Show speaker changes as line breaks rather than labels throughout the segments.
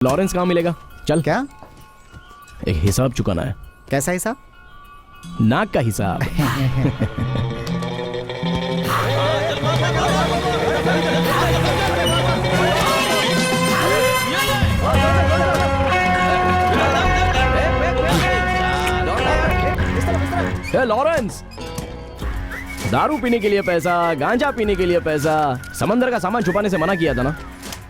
Lawrence कहाँ मिलेगा? चल।
क्या?
एक हिसाब चुकाना है।
कैसा हिसाब?
नाक का हिसाब। लॉरेंस, दारू पीने के लिए पैसा, गांजा पीने के लिए पैसा, समंदर का सामान छुपाने से मना किया था ना?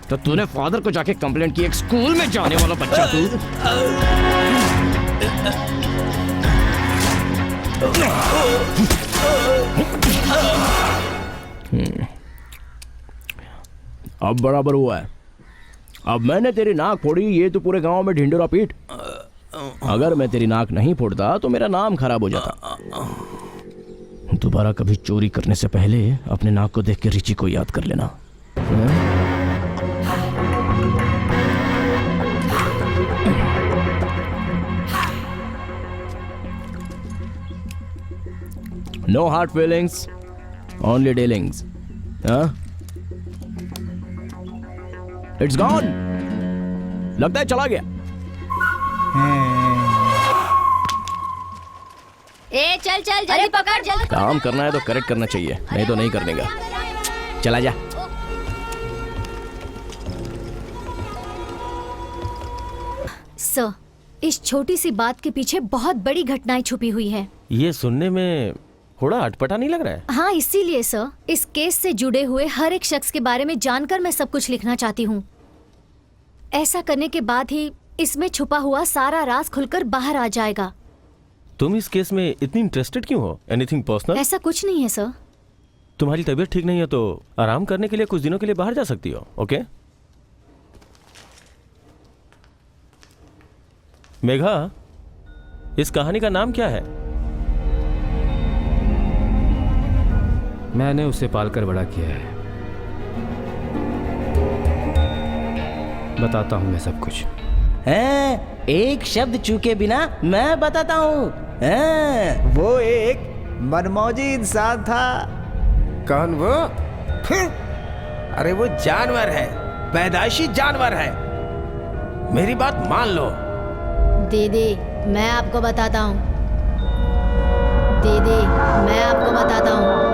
तो तूने फादर को जाके कंप्लेंट की, एक स्कूल में जाने वाला बच्चा तू। अब बराबर हुआ है। अब मैंने तेरी नाक फोड़ी, ये तो पूरे गांव में ढिंडोरा पीट। अगर मैं तेरी नाक नहीं फोड़ता तो मेरा नाम खराब हो जाता। दोबारा कभी चोरी करने से पहले अपने नाक को देख के रिची को याद कर लेना। No hard feelings, only dealings. Huh? It's gone. लगता है चला गया।
ए चल चल जल्दी पकड़ जल्दी।
काम करना है तो करेक्ट करना चाहिए, नहीं तो नहीं करने का। चला जा।
सर, इस छोटी सी बात के पीछे बहुत बड़ी घटनाएं छुपी हुई है।
ये सुनने में थोड़ा अटपटा नहीं लग रहा है?
हाँ, इसीलिए सर इस केस से जुड़े हुए हर एक शख्स के बारे में जानकर मैं सब कुछ लिखना चाहती हूँ। ऐसा करने के बाद ही इसमें छुपा हुआ सारा राज खुलकर बाहर आ जाएगा।
तुम इस केस में इतनी इंटरेस्टेड क्यों हो? Anything personal?
ऐसा कुछ नहीं है सर।
तुम्हारी तबीयत ठीक नहीं है तो आराम करने के लिए कुछ दिनों के लिए बाहर जा सकती हो। ओके मेघा, इस कहानी का नाम क्या है?
मैंने उसे पालकर बड़ा किया है। बताता हूं मैं सब कुछ।
हैं, एक शब्द चूके बिना मैं बताता हूँ।
वो एक मनमौजी इंसान था।
कौन वो? अरे वो जानवर है, पैदाइशी जानवर है। मेरी बात मान लो।
दीदी मैं आपको बताता हूँ। दीदी मैं आपको बताता हूँ।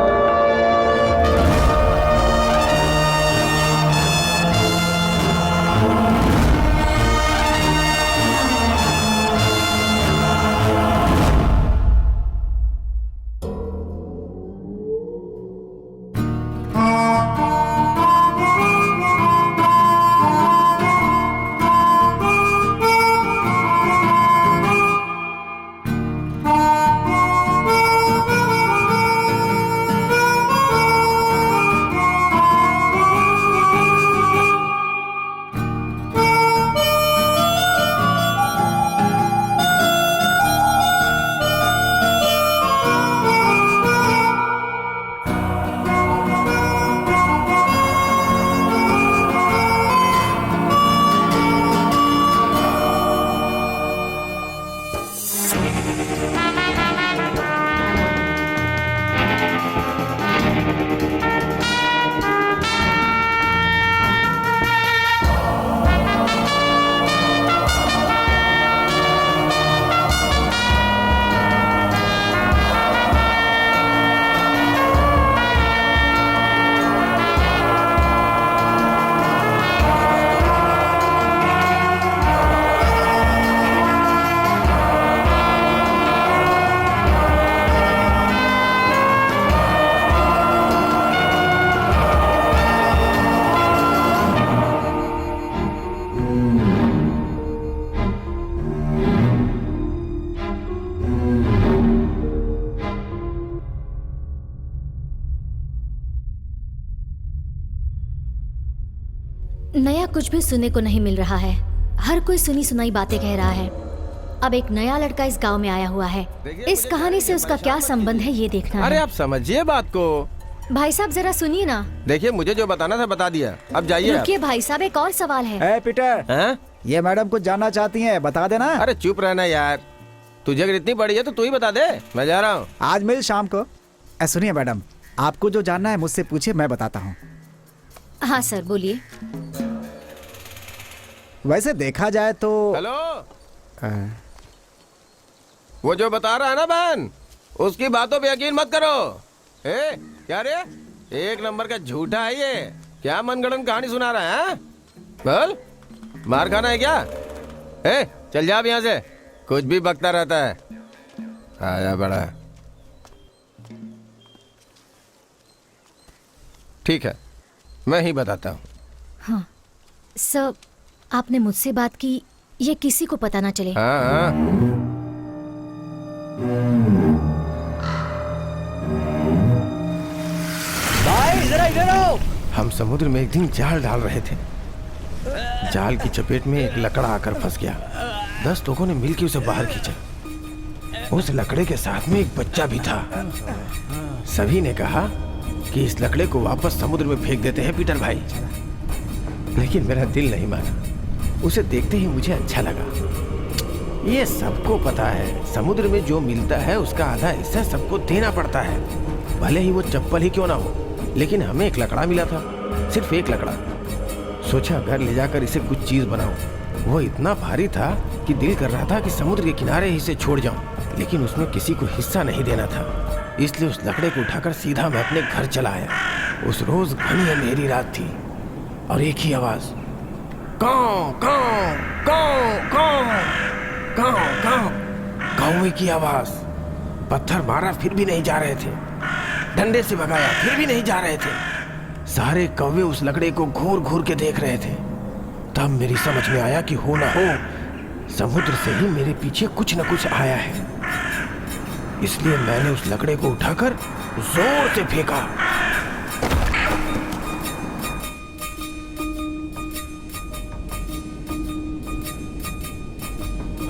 नया कुछ भी सुनने को नहीं मिल रहा है। हर कोई सुनी सुनाई बातें कह रहा है। अब एक नया लड़का इस गांव में आया हुआ है। इस कहानी से उसका क्या संबंध है ये देखना है।
अरे आप समझिए बात को।
भाई साहब जरा सुनिए ना।
देखिए मुझे जो बताना था बता दिया, अब जाइए आप।
रुकिए भाई साहब, एक और सवाल है।
पीटर,
हैं?
ये मैडम कुछ जानना चाहती हैं, बता देना।
अरे चुप रहना यार, तुझे अगर इतनी बड़ी है तो तू ही बता दे, मैं जा रहा हूँ।
आज मिल शाम को। सुनिए मैडम, आपको जो जानना है मुझसे पूछिए, मैं बताता हूँ।
हाँ सर बोलिए।
वैसे देखा जाए तो
हेलो,
अ,
वो जो बता रहा है ना बहन, उसकी बातों पे यकीन मत करो। क्या रे, एक नंबर का झूठा है ये। क्या मनगढ़ंत कहानी सुना रहा है? बोल, मार खाना है क्या? चल जा अब यहाँ से, कुछ भी बकता रहता है। आया बड़ा। ठीक है, मैं ही बताता हूँ।
हाँ सर, आपने मुझसे बात की, ये किसी को पता ना चले।
हाँ हाँ।
भाई जरा इधर आओ।
हम समुद्र में एक दिन जाल डाल रहे थे। जाल की चपेट में एक लकड़ा आकर फंस गया। 10 लोगों ने मिलकर उसे बाहर खींचा। उस लकड़े के साथ में एक बच्चा भी था। सभी ने कहा कि इस लकड़े को वापस समुद्र में फेंक देते हैं पीटर भाई, लेकिन मेरा दिल नहीं माना। उसे देखते ही मुझे अच्छा लगा। ये सबको पता है, समुद्र में जो मिलता है उसका आधा हिस्सा सबको देना पड़ता है, भले ही वो चप्पल ही क्यों ना हो। लेकिन हमें एक लकड़ा मिला था, सिर्फ एक लकड़ा। सोचा घर ले जाकर इसे कुछ चीज बनाऊं। वो इतना भारी था कि दिल कर रहा था कि समुद्र के किनारे ही इसे छोड़ जाऊं, लेकिन उसमें किसी को हिस्सा नहीं देना था। इसलिए उस लकड़े को उठाकर सीधा मैं अपने घर चला आया। उस रोज घनी अंधेरी रात थी और एक ही आवाज, काऊ काऊ काऊ काऊ काऊ काऊ। कौवे की आवाज। पत्थर मारा फिर भी नहीं जा रहे थे, डंडे से भगाया फिर भी नहीं जा रहे थे। सारे कौवे उस लकड़े को घूर घूर के देख रहे थे। तब मेरी समझ में आया कि हो ना हो समुद्र से ही मेरे पीछे कुछ न कुछ आया है। इसलिए मैंने उस लकड़े को उठाकर जोर से फेंका।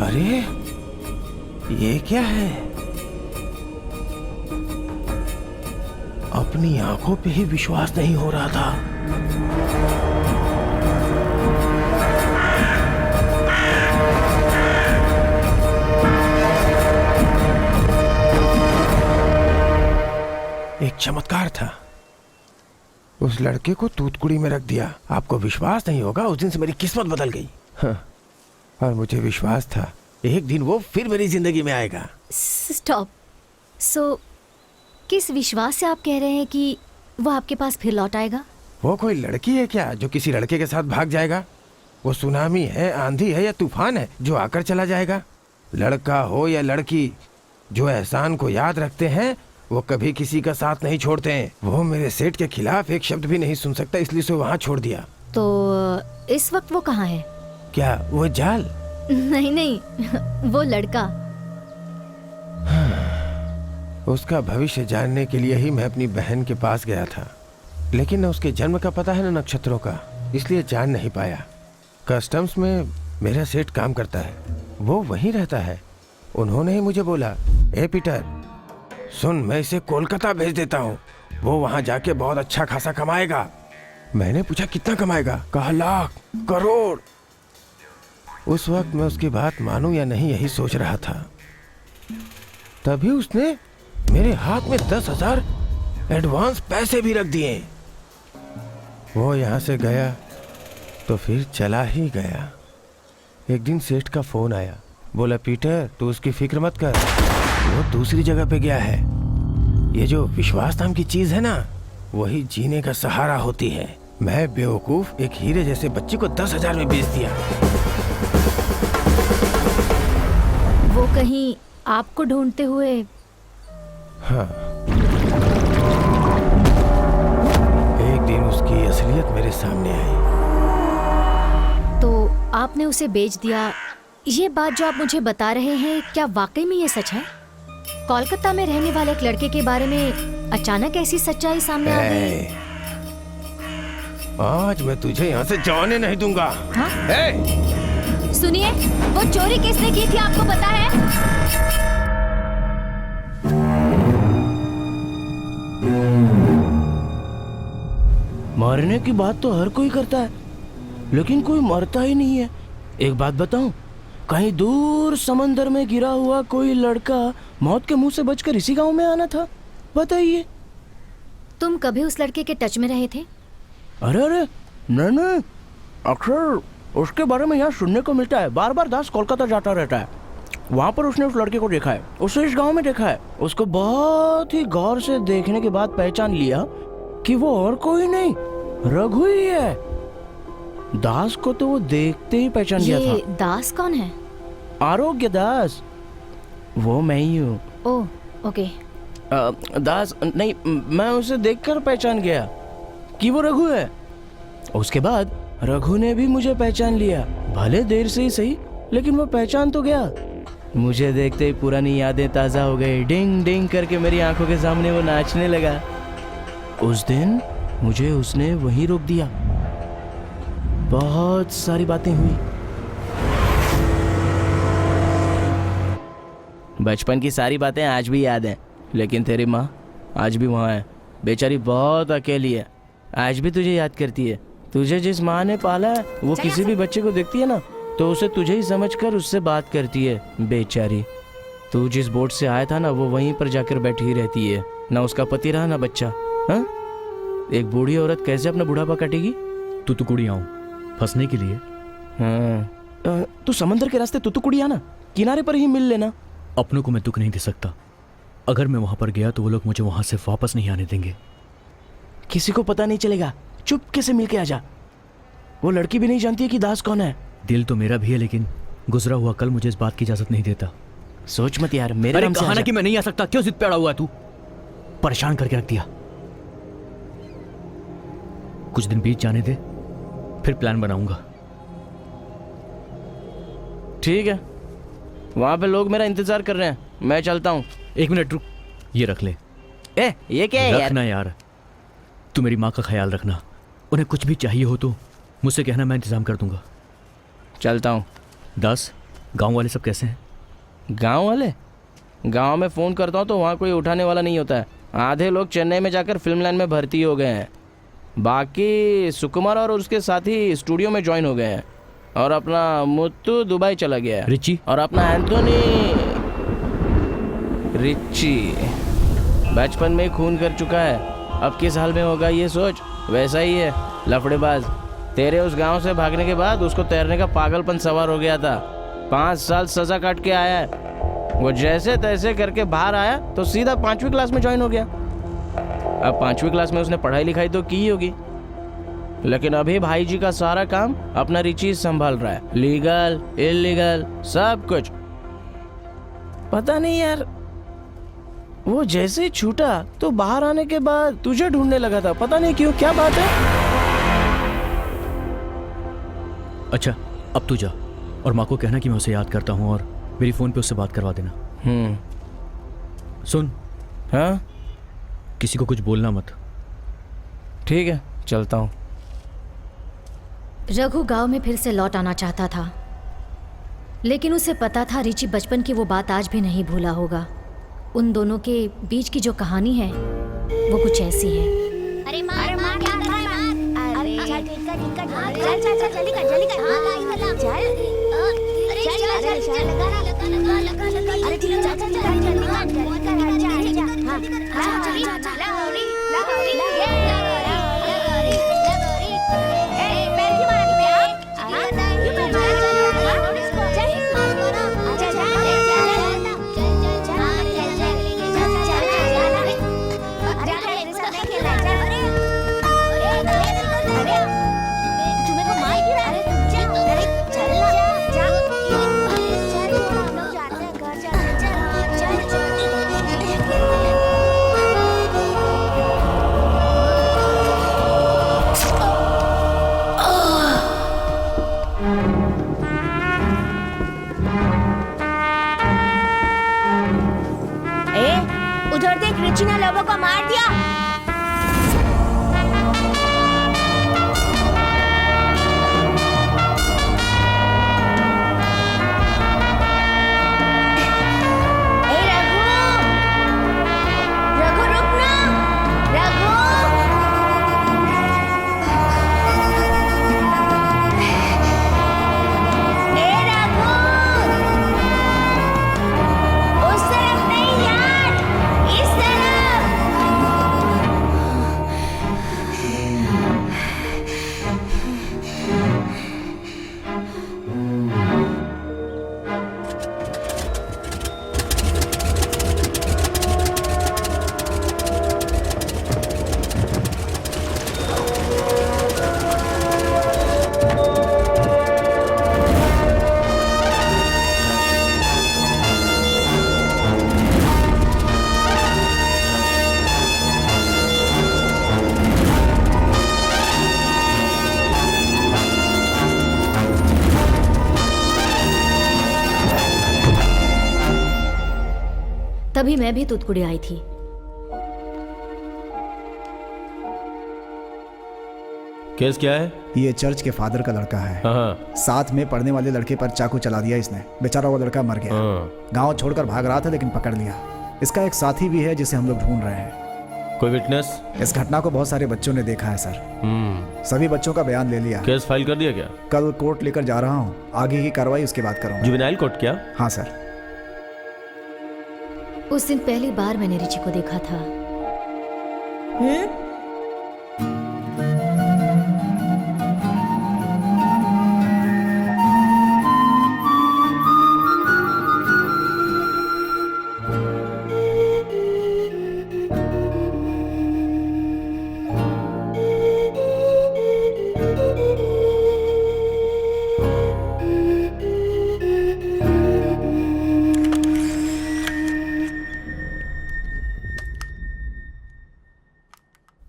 अरे ये क्या है? अपनी आंखों पे ही विश्वास नहीं हो रहा था। एक चमत्कार था। उस लड़के को तूतकुड़ी में रख दिया। आपको विश्वास नहीं होगा, उस दिन से मेरी किस्मत बदल गई। हाँ, और मुझे विश्वास था एक दिन वो फिर मेरी जिंदगी में आएगा।
स्टॉप। सो किस विश्वास से आप कह रहे हैं कि वो आपके पास फिर लौट आएगा?
वो कोई लड़की है क्या जो किसी लड़के के साथ भाग जाएगा? वो सुनामी है, आंधी है या तूफान है जो आकर चला जाएगा? लड़का हो या लड़की, जो एहसान को याद रखते हैं वो कभी किसी का साथ नहीं छोड़ते हैं। वो मेरे सेठ के खिलाफ एक शब्द भी नहीं सुन सकता, इसलिए उसे वहाँ छोड़ दिया।
तो इस वक्त वो कहाँ है?
क्या वो जाल?
नहीं नहीं, वो लड़का।
उसका भविष्य जानने के लिए ही मैं अपनी बहन के पास गया था, लेकिन न उसके जन्म का पता है न नक्षत्रों का, इसलिए जान नहीं पाया। कस्टम्स में मेरा सेठ काम करता है, वो वहीं रहता है। उन्होंने ही मुझे बोला, ए पीटर सुन, मैं इसे कोलकाता भेज देता हूँ, वो वहाँ जाके बहुत अच्छा खासा कमाएगा। मैंने पूछा कितना कमाएगा? कहा लाख करोड़। उस वक्त मैं उसकी बात मानूं या नहीं यही सोच रहा था। तभी उसने मेरे हाथ में 10,000 एडवांस पैसे भी रख दिए। वो यहाँ से गया तो फिर चला ही गया। एक दिन सेठ का फोन आया, बोला पीटर तू उसकी फिक्र मत कर, वो दूसरी जगह पे गया है। ये जो विश्वास नाम की चीज है ना, वही जीने का सहारा होती है। मैं बेवकूफ एक हीरे जैसे बच्चे को 10,000 में बेच दिया।
वो कहीं आपको ढूंढते हुए?
हाँ, एक दिन उसकी असलियत मेरे सामने आई।
तो आपने उसे बेच दिया। ये बात जो आप मुझे बता रहे हैं, क्या वाकई में ये सच है? कोलकाता में रहने वाले एक लड़के के बारे में अचानक ऐसी सच्चाई सामने आ गई।
आज मैं तुझे यहाँ से जाने नहीं दूंगा।
हाँ?
सुनिए, वो चोरी किसने की थी आपको पता है?
मरने की बात तो हर कोई करता है, लेकिन कोई मरता ही नहीं है। एक बात बताऊं, कहीं दूर समंदर में गिरा हुआ कोई लड़का मौत के मुंह से बचकर इसी गांव में आना था। बताइए।
तुम कभी उस लड़के के टच में रहे थे?
अरे अरे नहीं, अक्सर उसके बारे में यहाँ सुनने को मिलता है। बार बार दास कोलकाता जाता रहता है। वहाँ पर उसने उस लड़के को देखा है, उसे इस गांव में देखा है। उसको बहुत ही गौर से देखने के बाद पहचान लिया कि वो और कोई नहीं, रघु ही है। दास को तो वो देखते ही पहचान गया
ये
था।
दास कौन है?
आरोग्य दास, वो मैं ही हूँ।
ओह, ओके।
दास नहीं, मैं उसे देखकर पहचान गया कि वो रघु है। उसके बाद रघु ने भी मुझे पहचान लिया, भले देर से ही सही, लेकिन वो पहचान तो गया। मुझे देखते ही पुरानी यादें ताजा हो गई। डिंग डिंग करके मेरी आंखों के सामने वो नाचने लगा। उस दिन मुझे उसने वहीं रोक दिया। बहुत सारी बातें हुई, बचपन की सारी बातें आज भी याद हैं। लेकिन तेरी माँ आज भी वहाँ है, बेचारी बहुत अकेली है, आज भी तुझे याद करती है। तुझे जिस माँ ने पाला है वो किसी भी बच्चे को देखती है ना तो उसे तुझे ही समझकर उससे बात करती है। बेचारी, तू जिस बोट से आया था ना वो वहीं पर जाकर बैठी रहती है। ना उसका पति रहा ना बच्चा। हाँ, एक बूढ़ी औरत कैसे अपना बुढ़ापा काटेगी?
तुतुकुड़ी आऊं फंसने के लिए?
हाँ, तू समंदर के रास्ते तुतुकुड़ी आना, किनारे पर ही मिल लेना।
अपनों को मैं दुख नहीं दे सकता। अगर मैं वहां पर गया तो वो लोग मुझे वहां से वापस नहीं आने देंगे।
किसी को पता नहीं चलेगा, चुपके से मिलके आजा। वो लड़की भी नहीं जानती है कि दास कौन है।
दिल तो मेरा भी है, लेकिन गुजरा हुआ कल मुझे इस बात की इजाजत नहीं देता।
सोच मत यार, मेरे
अरे
नाम से
कहा ना
आजा।
कि मैं नहीं आ सकता, क्यों जिद पे अड़ा हुआ है तू? परेशान करके रख दिया। कुछ दिन बीत जाने दे, फिर प्लान बनाऊंगा।
ठीक है, वहां पे लोग मेरा इंतजार कर रहे हैं, मैं चलता हूँ।
1 मिनट रुक, ये रख ले।
ये क्या है यार?
रखना यार, तू मेरी माँ का ख्याल रखना। उन्हें कुछ भी चाहिए हो तो मुझसे कहना, मैं इंतजाम कर दूंगा।
चलता हूँ।
दास, गांव वाले सब कैसे हैं?
गांव वाले? गांव में फ़ोन करता हूँ तो वहाँ कोई उठाने वाला नहीं होता है। आधे लोग चेन्नई में जाकर फिल्म लाइन में भर्ती हो गए हैं, बाकी सुकुमार और उसके साथी स्टूडियो में ज्वाइन हो गए हैं, और अपना मुत्तू दुबई चला गया है।
रिची?
और अपना एंथोनी रिची बचपन में खून कर चुका है, अब किस हाल में होगा ये सोच। वैसा ही है, लफड़ेबाज। तेरे उस गांव से भागने के बाद उसको तैरने का पागलपन सवार हो गया था। 5 साल सजा काट के आया है। वो जैसे तैसे करके बाहर आया तो सीधा 5वीं क्लास में ज्वाइन हो गया। अब 5वीं क्लास में उसने पढ़ाई लिखाई तो की ही होगी, लेकिन अभी भाई जी का सारा काम अपना रिची संभाल रहा है, लीगल इलीगल सब कुछ। पता नहीं यार, वो जैसे ही छूटा तो बाहर आने के बाद तुझे ढूंढने लगा था, पता नहीं क्यों, क्या बात है?
अच्छा, अब तू जा और माँ को कहना कि मैं उसे याद करता हूँ और मेरी फ़ोन पे उससे बात करवा देना। सुन,
हाँ
किसी को कुछ बोलना मत।
ठीक है, चलता हूँ।
रघु गांव में फिर से लौट आना चाहता था, लेकिन उसे पता था रिची बचपन की वो बात आज भी नहीं भूला होगा। उन दोनों के बीच की जो कहानी है वो कुछ ऐसी है।
अरे मार क्या कर रहा है? अरे चल ठीक कर चल जल्दी कर चल अरे चल लगा अरे ठीक है चल जल्दी कर हां चल उधर देख, रिची ने लोगों को मार दिया।
तभी मैं भी तुतकुड़ी आई थी।
केस क्या है?
ये चर्च के फादर का लड़का है।
हाँ
साथ में पढ़ने वाले लड़के पर चाकू चला दिया इसने। बेचारा वो लड़का मर गया।
हाँ।
गांव छोड़कर भाग रहा था लेकिन पकड़ लिया। इसका एक साथी भी है जिसे हम लोग ढूंढ रहे हैं।
कोई विटनेस?
इस घटना को बहुत सारे बच्चों ने देखा है सर। सभी बच्चों का बयान ले लिया।
केस फाइल कर दिया क्या?
कल कोर्ट लेकर जा रहा हूँ, आगे की कार्रवाई उसके बाद करूँगा।
जुवेनाइल कोर्ट क्या?
हाँ सर।
उस दिन पहली बार मैंने रिची को देखा था।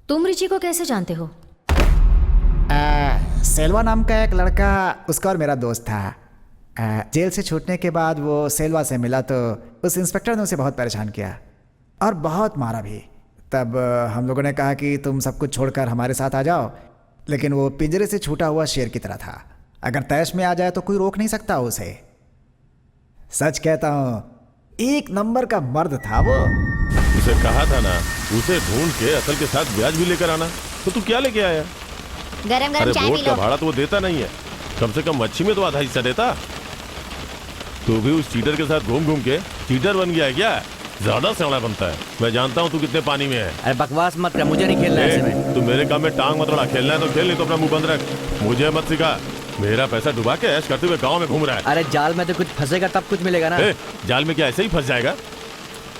तुम रिची को कैसे जानते हो?
सेल्वा नाम का एक लड़का, उसका और मेरा दोस्त था। जेल से छूटने के बाद वो सेल्वा से मिला तो उस इंस्पेक्टर ने उसे बहुत परेशान किया और बहुत मारा भी। तब हम लोगों ने कहा कि तुम सब कुछ छोड़कर हमारे साथ आ जाओ, लेकिन वो पिंजरे से छूटा हुआ शेर की तरह था। अगर तैश में आ जाए तो कोई रोक नहीं सकता उसे। सच कहता हूँ, एक नंबर का मर्द था वो।
उसे कहा था ना, उसे ढूंढ के असल के साथ ब्याज भी लेकर आना। तो तू क्या लेके आया?
गरम
अरे
गरम चाय पी
बोट का
लो।
भाड़ा तो वो देता नहीं है, कम से कम मच्छी में तो आधा हिस्सा देता। तू भी उस चीटर के साथ घूम घूम के चीटर बन गया है क्या? ज्यादा सड़ा बनता है। मैं जानता हूँ तू कितने पानी में है।
अरे बकवास मत कर, मुझे नहीं खेलना है ऐसे में।
तू मेरे काम में टांग मत अड़ा। खेलना है तो खेल, नहीं तो अपना मुंह बंद रख। मुझे मत सिखा। मेरा पैसा डुबा के ऐश करते हुए गाँव में घूम रहा है।
अरे जाल में तो कुछ फंसेगा तब कुछ मिलेगा ना।
जाल में क्या ऐसे ही फंस जाएगा?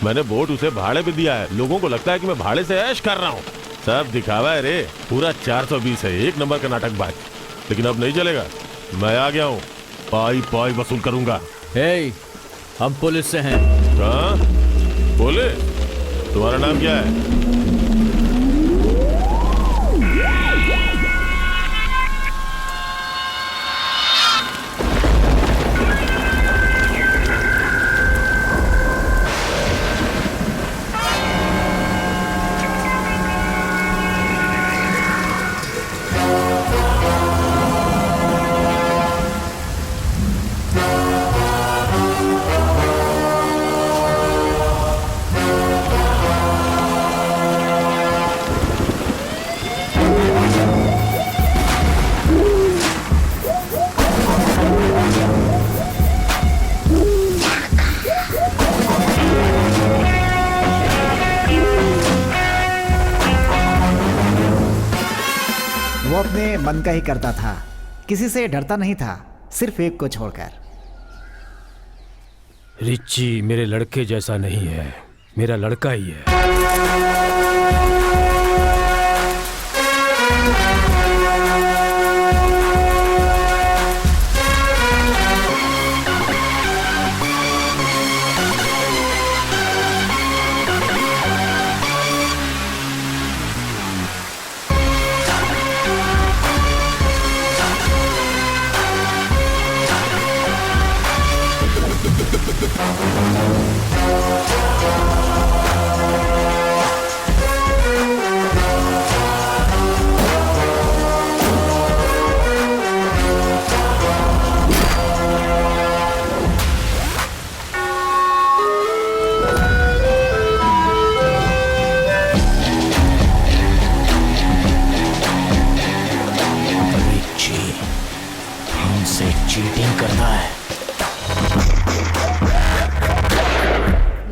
मैंने बोट उसे भाड़े पे दिया है। लोगों को लगता है कि मैं भाड़े से ऐश कर रहा हूँ। सब दिखावा है रे। पूरा 420 है, एक नंबर का नाटकबाज। लेकिन अब नहीं चलेगा, मैं आ गया हूँ। पाई पाई वसूल करूंगा।
हे, हम पुलिस से हैं।
हाँ? पुलिस? तुम्हारा नाम क्या है?
वो अपने मन का ही करता था, किसी से डरता नहीं था, सिर्फ एक को छोड़कर।
रिची मेरे लड़के जैसा नहीं है, मेरा लड़का ही है।
हमसे चीटिंग करना है।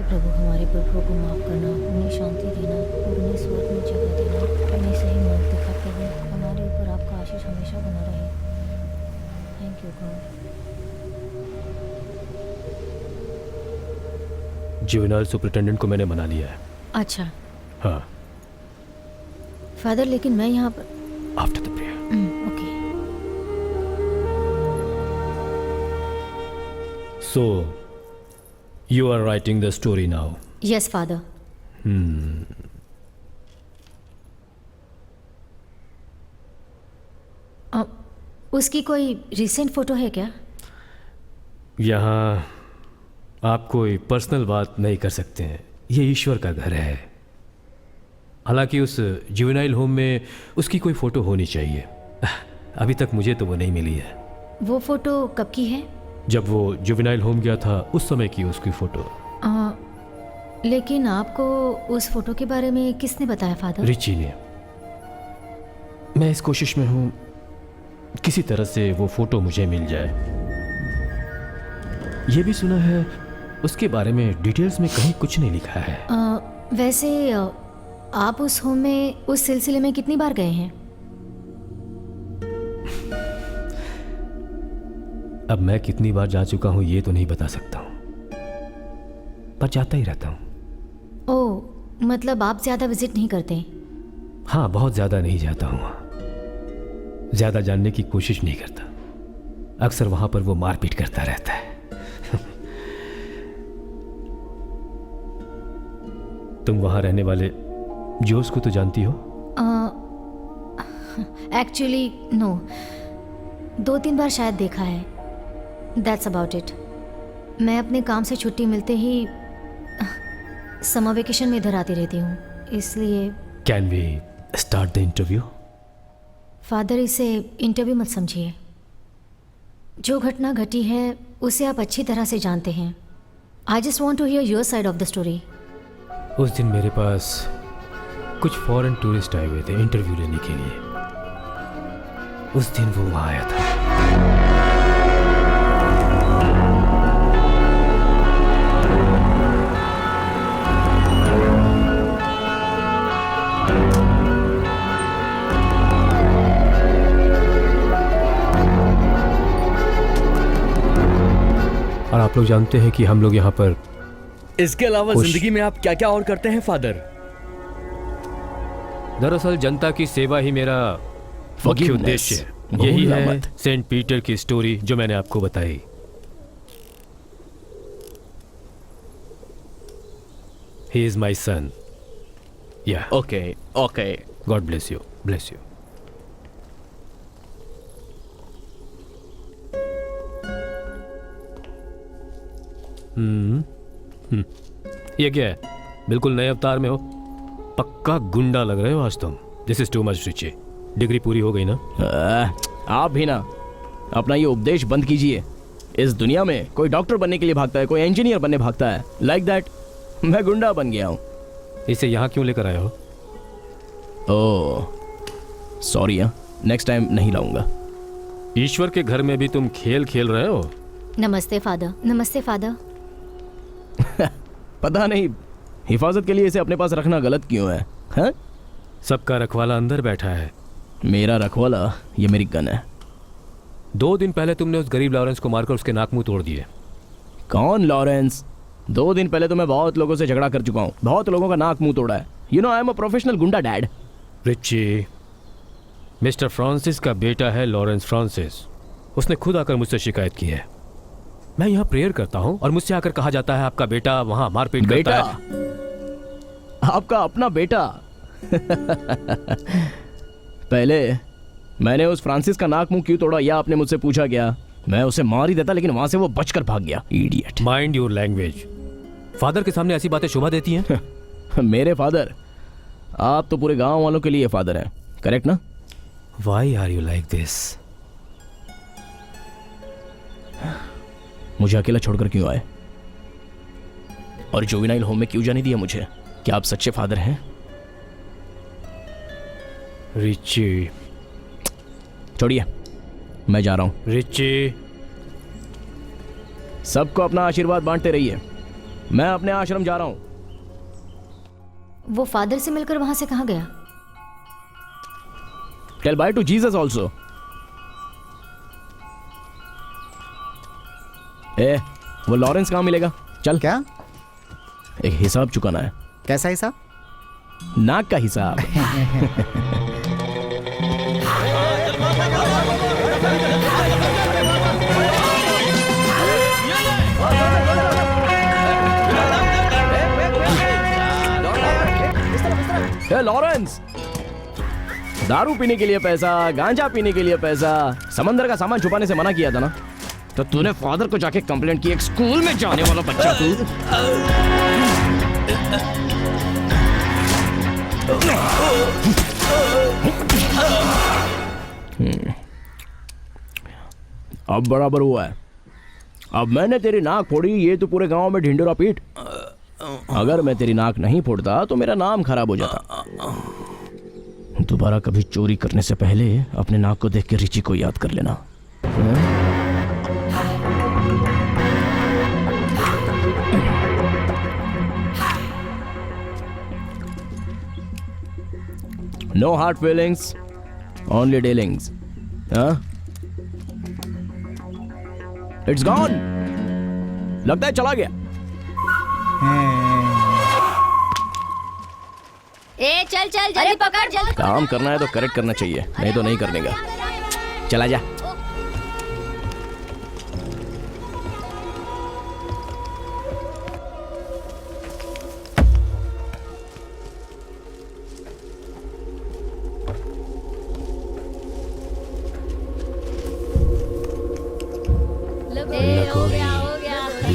प्रभु हमारे प्रभु को माफ करना, उन्हें शांति देना और उन्हें स्वर्ग में जगह देना, उन्हें सही मार्ग दिखाते हुए हमारे ऊपर आपका आशीष हमेशा बना रहे। Thank you God.
Juvenile superintendent को मैंने मना लिया है।
अच्छा
हाँ,
फादर, लेकिन मैं यहाँ पर।
After the prayer.
Okay.
So, you are writing the story now.
Yes father. उसकी कोई रिसेंट फोटो है क्या?
यहाँ
आप कोई पर्सनल बात नहीं कर सकते हैं, ये ईश्वर का घर है। हालांकि उस जुवेनाइल होम में उसकी कोई फ़ोटो होनी चाहिए। अभी तक मुझे तो वो नहीं मिली है।
वो फोटो कब की है?
जब वो जुवेनाइल होम गया था उस समय की उसकी फ़ोटो।
लेकिन आपको उस फोटो के बारे में किसने बताया फादर?
रिची ने। मैं इस कोशिश में हूँ किसी तरह से वो फ़ोटो मुझे मिल जाए। ये भी सुना है उसके बारे में डिटेल्स में कहीं कुछ नहीं लिखा है।
वैसे आप उस होम में उस सिलसिले में कितनी बार गए हैं?
अब मैं कितनी बार जा चुका हूँ ये तो नहीं बता सकता हूँ, पर जाता ही रहता हूँ।
ओह, मतलब आप ज़्यादा विजिट नहीं करते?
हाँ, बहुत ज़्यादा नहीं जाता हूँ वहाँ। ज़्यादा जानने की कोशिश नहीं करता। अक्सर वहाँ पर वो मारपीट करता रहता है। तुम वहाँ रहने वाले जोस को तो जानती हो?
एक्चुअली नो, 2-3 बार शायद देखा है। That's about it. मैं अपने काम से छुट्टी मिलते ही समर वेकेशन में इधर आती रहती हूँ, इसलिए।
Can we start the interview?
Father, इसे इंटरव्यू मत समझिए। जो घटना घटी है उसे आप अच्छी तरह से जानते हैं। I just want to hear your side of the story.
उस दिन मेरे पास कुछ फॉरेन टूरिस्ट आए हुए थे इंटरव्यू लेने के लिए। उस दिन वो वहाँ आया था। और आप लोग जानते हैं कि हम लोग यहाँ पर
इसके अलावा जिंदगी में आप क्या क्या और करते हैं फादर?
दरअसल जनता की सेवा ही मेरा मुख्य उद्देश्य है। यही है सेंट पीटर की स्टोरी जो मैंने आपको बताई। ही इज माई सन। या
okay okay,
God bless you, bless you. ये क्या है? बिल्कुल नए अवतार में हो। पक्का गुंडा लग रहे हो आज तुम। This is too much Richie. Degree पूरी हो गई ना?
आप भी ना अपना ये उपदेश बंद कीजिए। इस दुनिया में कोई डॉक्टर बनने के लिए भागता है, कोई इंजीनियर बनने भागता है। लाइक दैट मैं गुंडा बन गया हूँ।
इसे यहाँ क्यों लेकर आए हो?
ओह सॉरी, नेक्स्ट टाइम नहीं लाऊंगा।
ईश्वर के घर में भी तुम खेल खेल रहे हो?
नमस्ते फादर। नमस्ते फादर।
पता नहीं हिफाजत के लिए इसे अपने पास रखना गलत क्यों है? हाँ?
सबका रखवाला अंदर बैठा है।
मेरा रखवाला ये मेरी गन है।
2 दिन पहले तुमने उस गरीब लॉरेंस को मारकर उसके नाक मुंह तोड़ दिए।
कौन लॉरेंस? 2 दिन पहले तो मैं बहुत लोगों से झगड़ा कर चुका हूँ, बहुत लोगों का नाक मुंह तोड़ा है। You know I am a professional गुंडा डैड।
रिची, मिस्टर फ्रांसिस का बेटा है लॉरेंस फ्रांसिस। उसने खुद आकर मुझसे शिकायत की है। मैं यहाँ प्रेयर करता हूँ और मुझसे आकर कहा जाता है आपका बेटा वहाँ मारपीट करता है।
आपका अपना बेटा? पहले मैंने उस फ्रांसिस का नाक मुंह क्यों तोड़ा यह आपने मुझसे पूछा क्या? मैं उसे मार ही देता, लेकिन वहां से वो बचकर भाग गया। Idiot.
Mind your language. Father के सामने ऐसी बातें शोभा देती हैं?
मेरे फादर? आप तो पूरे गांव वालों के लिए फादर हैं, करेक्ट ना?
Why are you like this?
मुझे अकेला छोड़कर क्यों आए? और जुवेनाइल होम में क्यों जाने दिया मुझे? क्या आप सच्चे फादर हैं?
रिची।
छोड़िए, मैं जा रहा हूं।
रिची।
सबको अपना आशीर्वाद बांटते रहिए। मैं अपने आश्रम जा रहा हूं।
वो फादर से मिलकर वहां से कहाँ गया?
Tell bye to Jesus also. वो लॉरेंस कहाँ मिलेगा? चल।
क्या?
एक हिसाब चुकाना है।
कैसा हिसाब?
नाक का हिसाब। लॉरेंस, दारू पीने के लिए पैसा, गांजा पीने के लिए पैसा, समंदर का सामान छुपाने से मना किया था ना? तो तूने फादर को जाके कंप्लेंट की, एक स्कूल में जाने वाला बच्चा तू। अब बराबर हुआ है। अब मैंने तेरी नाक फोड़ी, ये तो पूरे गांव में ढिंडोरा पीट। अगर मैं तेरी नाक नहीं फोड़ता तो मेरा नाम खराब हो जाता। दोबारा कभी चोरी करने से पहले अपने नाक को देख के रिची को याद कर लेना। No hard feelings, only dealings. It's gone. लगता है चला गया।
ए चल चल जल्दी पकड़ जल्दी।
काम करना है तो करेक्ट करना चाहिए, नहीं तो नहीं करने का। चला जा।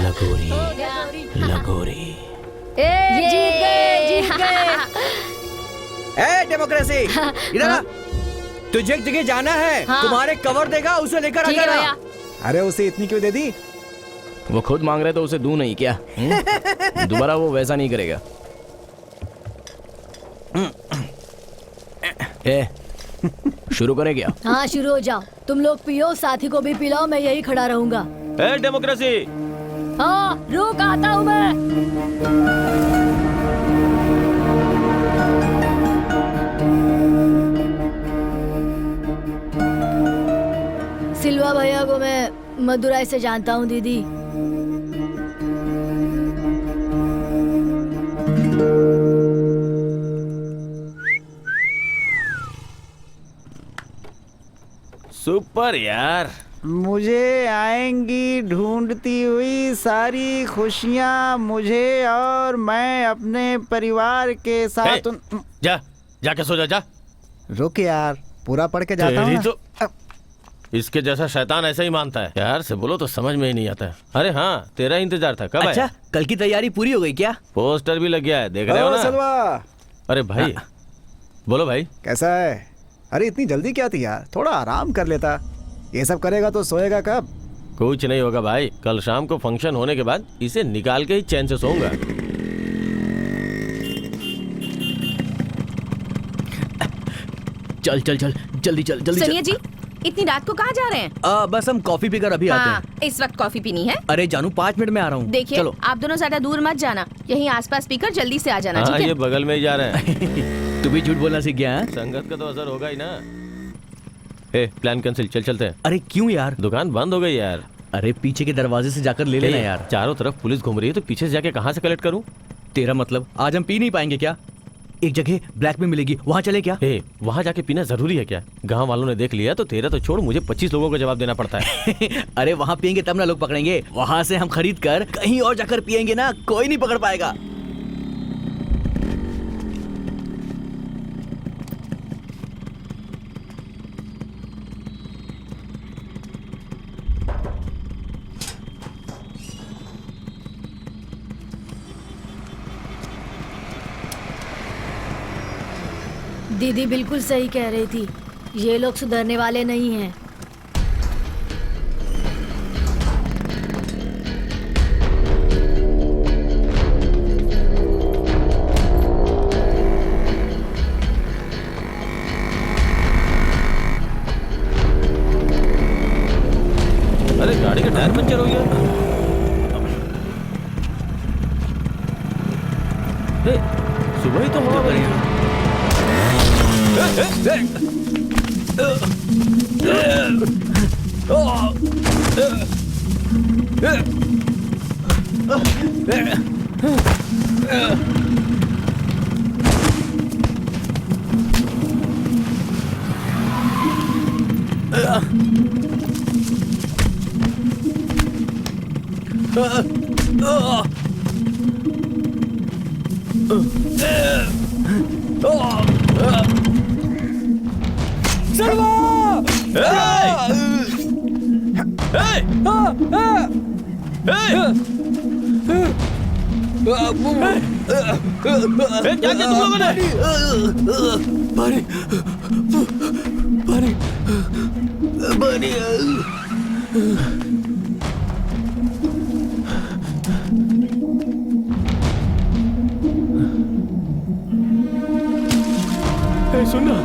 लगोरी, लगोरी।
जीत गए।
ए डेमोक्रेसी, इधर आ। तुझे एक जगह जाना है,
हाँ।
तुम्हारे कवर देगा, उसे लेकर आ
ठीक है
जाना।
भैया।
अरे उसे इतनी क्यों दे दी?
वो खुद मांग रहे तो उसे दूं नहीं क्या? दोबारा वो वैसा नहीं करेगा। ए, शुरू करें क्या?
हाँ शुरू हो जाओ। तुम लोग पियो, साथी को भी पिलाओ, मैं यही खड़ा रहूंगा।
ए डेमोक्रेसी,
हाँ रुक आता हूँ मैं। सिल्वा भैया को मैं मदुराई से जानता हूँ दीदी।
सुपर यार।
मुझे आएंगी ढूंढती हुई सारी खुशियाँ मुझे, और मैं अपने परिवार के साथ
जा, जाके सो जा, जा।
रुक यार, पूरा पढ़ के जाता हूँ
तेरी
ना।
इसके जैसा शैतान ऐसा ही मानता है। प्यार से बोलो तो समझ में ही नहीं आता है। अरे हाँ, तेरा इंतजार था। कब
अच्छा,
आया?
कल की तैयारी पूरी हो गई क्या?
पोस्टर भी लग गया है, देख रहे हो
ओ
ना?
सलवा,
अरे भाई, बोलो भाई।
कैसा है? अरे इतनी जल्दी क्या थी यार, थोड़ा आराम कर लेता। ये सब करेगा तो सोएगा कब?
कुछ नहीं होगा भाई, कल शाम को फंक्शन होने के बाद इसे निकाल के ही चैन से सोऊंगा।
चल चल चल, जल्दी चल, जल्दी
सुनिए
चल।
जी, इतनी रात को कहाँ जा रहे हैं?
बस हम कॉफी पीकर अभी आते
हाँ,
हैं।
इस वक्त कॉफी पीनी है?
अरे जानू, 5 मिनट में आ रहा हूँ।
देखिए,
चलो।
आप दोनों ज्यादा दूर मत जाना, यहीं आसपास पीकर जल्दी से आ जाना।
हाँ,
ठीक
ये
है?
बगल में ही जा रहे हैं।
तू भी झूठ बोलना सीख गया है?
संगत का तो असर होगा ही ना। प्लान कैंसिल, चल चलते हैं।
अरे क्यों यार?
दुकान बंद हो गई यार।
अरे पीछे के दरवाजे से जाकर ले लेना यार।
चारों तरफ पुलिस घूम रही है, तो पीछे से जाके कहाँ से कलेक्ट करूँ?
तेरा मतलब आज हम पी नहीं पाएंगे क्या? एक जगह ब्लैक में मिलेगी, वहाँ चले क्या?
वहाँ जाके पीना जरूरी है क्या? गांव वालों ने देख लिया तो तेरा तो छोड़, मुझे 25 लोगों का जवाब देना पड़ता है।
अरे वहाँ पियेंगे तब ना लोग पकड़ेंगे। वहाँ से हम खरीद कर कहीं और जाकर पियेंगे ना, कोई नहीं पकड़ पाएगा।
दीदी बिल्कुल सही कह रही थी, ये लोग सुधरने वाले नहीं हैं।
अरे गाड़ी का टायर पंचर हो गया। सुबह ही तो हवा बनी। क्या किया तुम लोगों ने?
पानी पानी पानी
सुनना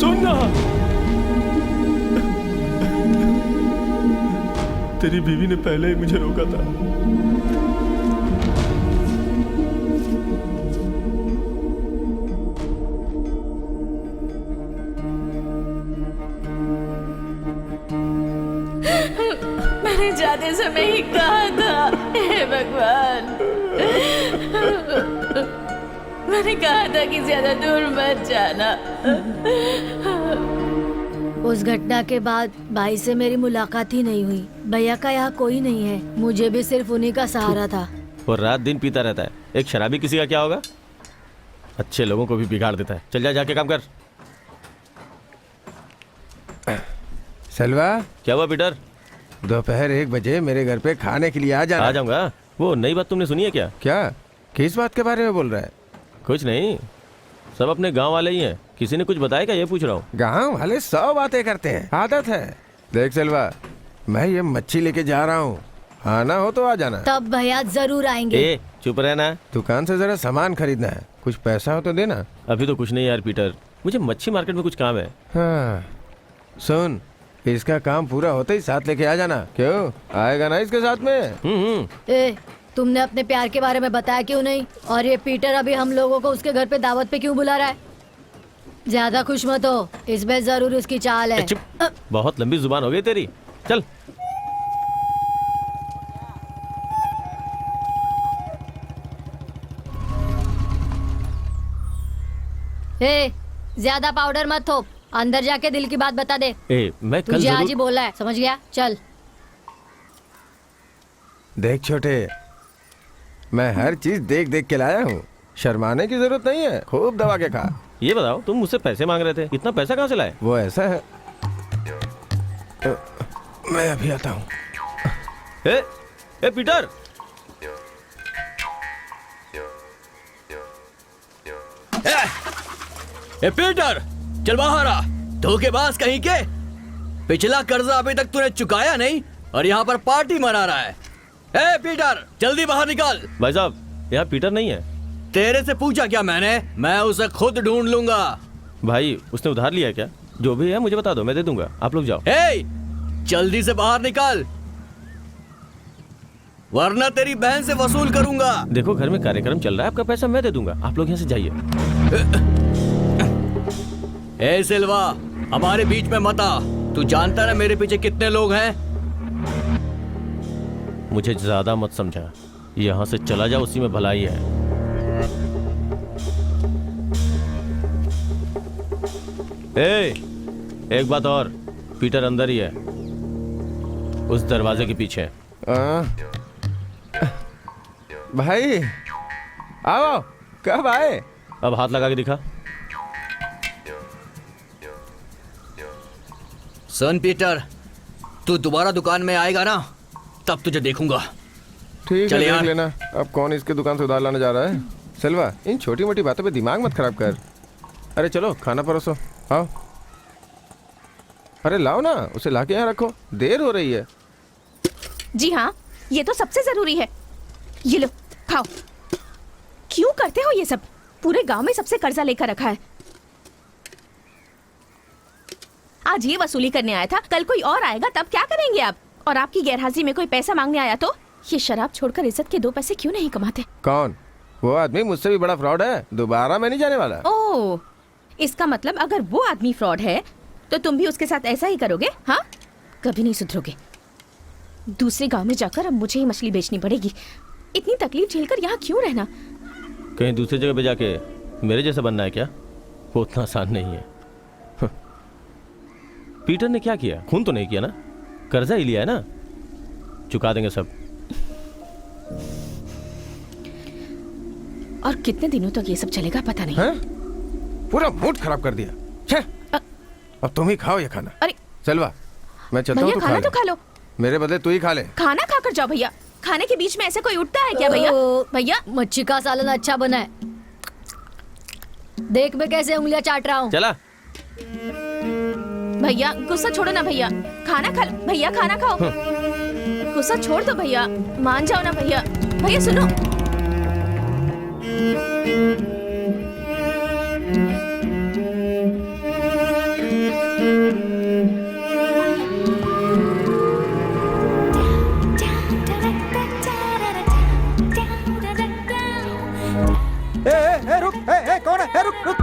सुनना, तेरी बीवी ने पहले ही मुझे रोका था।
मैंने जाते समय ही कहा था, हे भगवान, मैंने कहा था कि ज्यादा दूर मत जाना।
उस घटना के बाद भाई से मेरी मुलाकात ही नहीं हुई। भैया का यहाँ कोई नहीं है, मुझे भी सिर्फ उन्हीं का सहारा था।
वो रात दिन पीता रहता है, एक शराबी किसी का क्या होगा? अच्छे लोगों को भी बिगाड़ देता है। चल जा, जाके काम कर।
सेल्वा,
क्या हुआ पीटर?
दोपहर 1 बजे मेरे घर पे खाने के लिए आ जाना।
आ जाऊंगा। वो नई बात तुमने सुनी है क्या?
क्या? किस बात के बारे में बोल रहा है?
कुछ नहीं, सब अपने गांव वाले ही हैं। किसी ने कुछ बताया क्या, ये पूछ रहा हूँ।
गांव वाले 100 बातें करते हैं, आदत है। देख सेल्वा, मैं ये मच्छी लेके जा रहा हूँ, आना हो तो आ जाना।
तब भैया जरूर आएंगे।
ए, चुप रहना।
दुकान से जरा सामान खरीदना है, कुछ पैसा हो तो देना।
अभी तो कुछ नहीं यार पीटर, मुझे मच्छी मार्केट में कुछ काम है।
हाँ, सुन, इसका काम पूरा होते ही साथ लेके आ जाना। क्यों, आएगा ना इसके साथ में?
ए, तुमने अपने प्यार के बारे में बताया क्यों नहीं? और ये पीटर अभी हम लोगों को उसके घर पे दावत पे क्यों बुला रहा है? ज्यादा खुश मत हो, इसमें जरूर उसकी चाल है।
चुप, बहुत लंबी जुबान हो गई तेरी। चल।
ए, ज्यादा पाउडर मत थोप, अंदर जाके दिल की बात बता दे।
ए, मैं कल
तुझे आज ही
जरूर...
बोला है, समझ गया? चल।
देख छोटे, मैं हर चीज देख देख के लाया हूँ, शर्माने की जरूरत नहीं है, खूब दबा के खा।
ये बताओ, तुम मुझसे पैसे मांग रहे थे, इतना पैसा कहाँ से लाए?
वो ऐसा है, मैं अभी आता हूँ।
ए पीटर,
ए पीटर, चल बाहर आ। धोखेबाज कहीं के, पिछला कर्जा अभी तक तूने चुकाया नहीं और यहाँ पर पार्टी मना रहा है। ए पीटर, जल्दी बाहर निकाल।
भाई साहब, यहाँ पीटर नहीं है।
तेरे से पूछा क्या मैंने? मैं उसे खुद ढूंढ लूंगा।
भाई, उसने उधार लिया है क्या? जो भी है मुझे बता दो, मैं दे दूंगा। आप लोग जाओ।
ए, जल्दी से बाहर निकाल, वरना तेरी बहन से वसूल करूंगा।
देखो, घर में कार्यक्रम चल रहा है, आपका पैसा मैं दे दूंगा। आप लोग यहाँ से जाइए।
ए सिल्वा, हमारे बीच में मत आ। तू जानता ना मेरे पीछे कितने लोग हैं?
मुझे ज्यादा मत समझा, यहाँ से चला जा, उसी में भलाई है। एक बात और, पीटर अंदर ही है, उस दरवाजे के पीछे।
भाई आओ, कब आए?
अब हाथ लगा के दिखा।
सन पीटर, तू दोबारा दुकान में आएगा ना, तब तुझे देखूंगा।
ठीक है, देख लेना। अब कौन इसके दुकान से उधार लाने जा रहा है? सेल्वा, इन छोटी मोटी बातों पे दिमाग मत खराब कर। अरे चलो, खाना परोसो, आओ। अरे लाओ ना, उसे लाके यहाँ रखो, देर हो रही है।
जी हाँ, ये तो सबसे जरूरी है। ये लो, खाओ। क्यों करते हो ये सब? पूरे गांव में सबसे कर्जा लेकर रखा है। आज ये वसूली करने आया था, कल कोई और आएगा, तब क्या करेंगे आप? और आपकी गैरहाजिरी में कोई पैसा मांगने आया तो? ये शराब छोड़कर इज्जत के 2 पैसे क्यों नहीं कमाते?
कौन? वो आदमी मुझसे भी बड़ा फ्रॉड है, दोबारा मैं नहीं जाने वाला।
ओह, इसका मतलब अगर वो आदमी फ्रॉड है तो तुम भी उसके साथ ऐसा ही करोगे? हाँ, कभी नहीं सुधरोगे। दूसरे गांव में जाकर अब मुझे ही मछली बेचनी पड़ेगी। इतनी तकलीफ झेलकर यहाँ क्यों रहना?
कहीं दूसरी जगह पे जाके मेरे जैसा बनना है क्या? वो उतना आसान नहीं है। पीटर ने क्या किया? खून तो नहीं किया ना, कर्जा ही लिया है ना, चुका देंगे सब।
और कितने दिनों तक ये सब चलेगा पता नहीं।
है? पूरा मूड खराब कर दिया। अब तुम ही खाओ ये खाना।
अरे
सेल्वा, मैं चलता हूँ,
भैया
तू
खाना
खा
तो खा लो।
ले। मेरे बदले तू ही खा ले।
खाना खाकर जाओ भैया। खाने के बीच में ऐसे कोई उठता है क्या भैया? भैया
मच्छी का सालन अच्छा बना है। देख मैं कैसे उंगलियां चाट रहा हूँ।
चला।
भैया गुस्सा छोड़ो ना भैया, खाना खा भैया, खाना खाओ। गुस्सा छोड़ दो भैया, मान जाओ ना भैया। भैया सुनो,
रुक, कौन है? रुक रुक।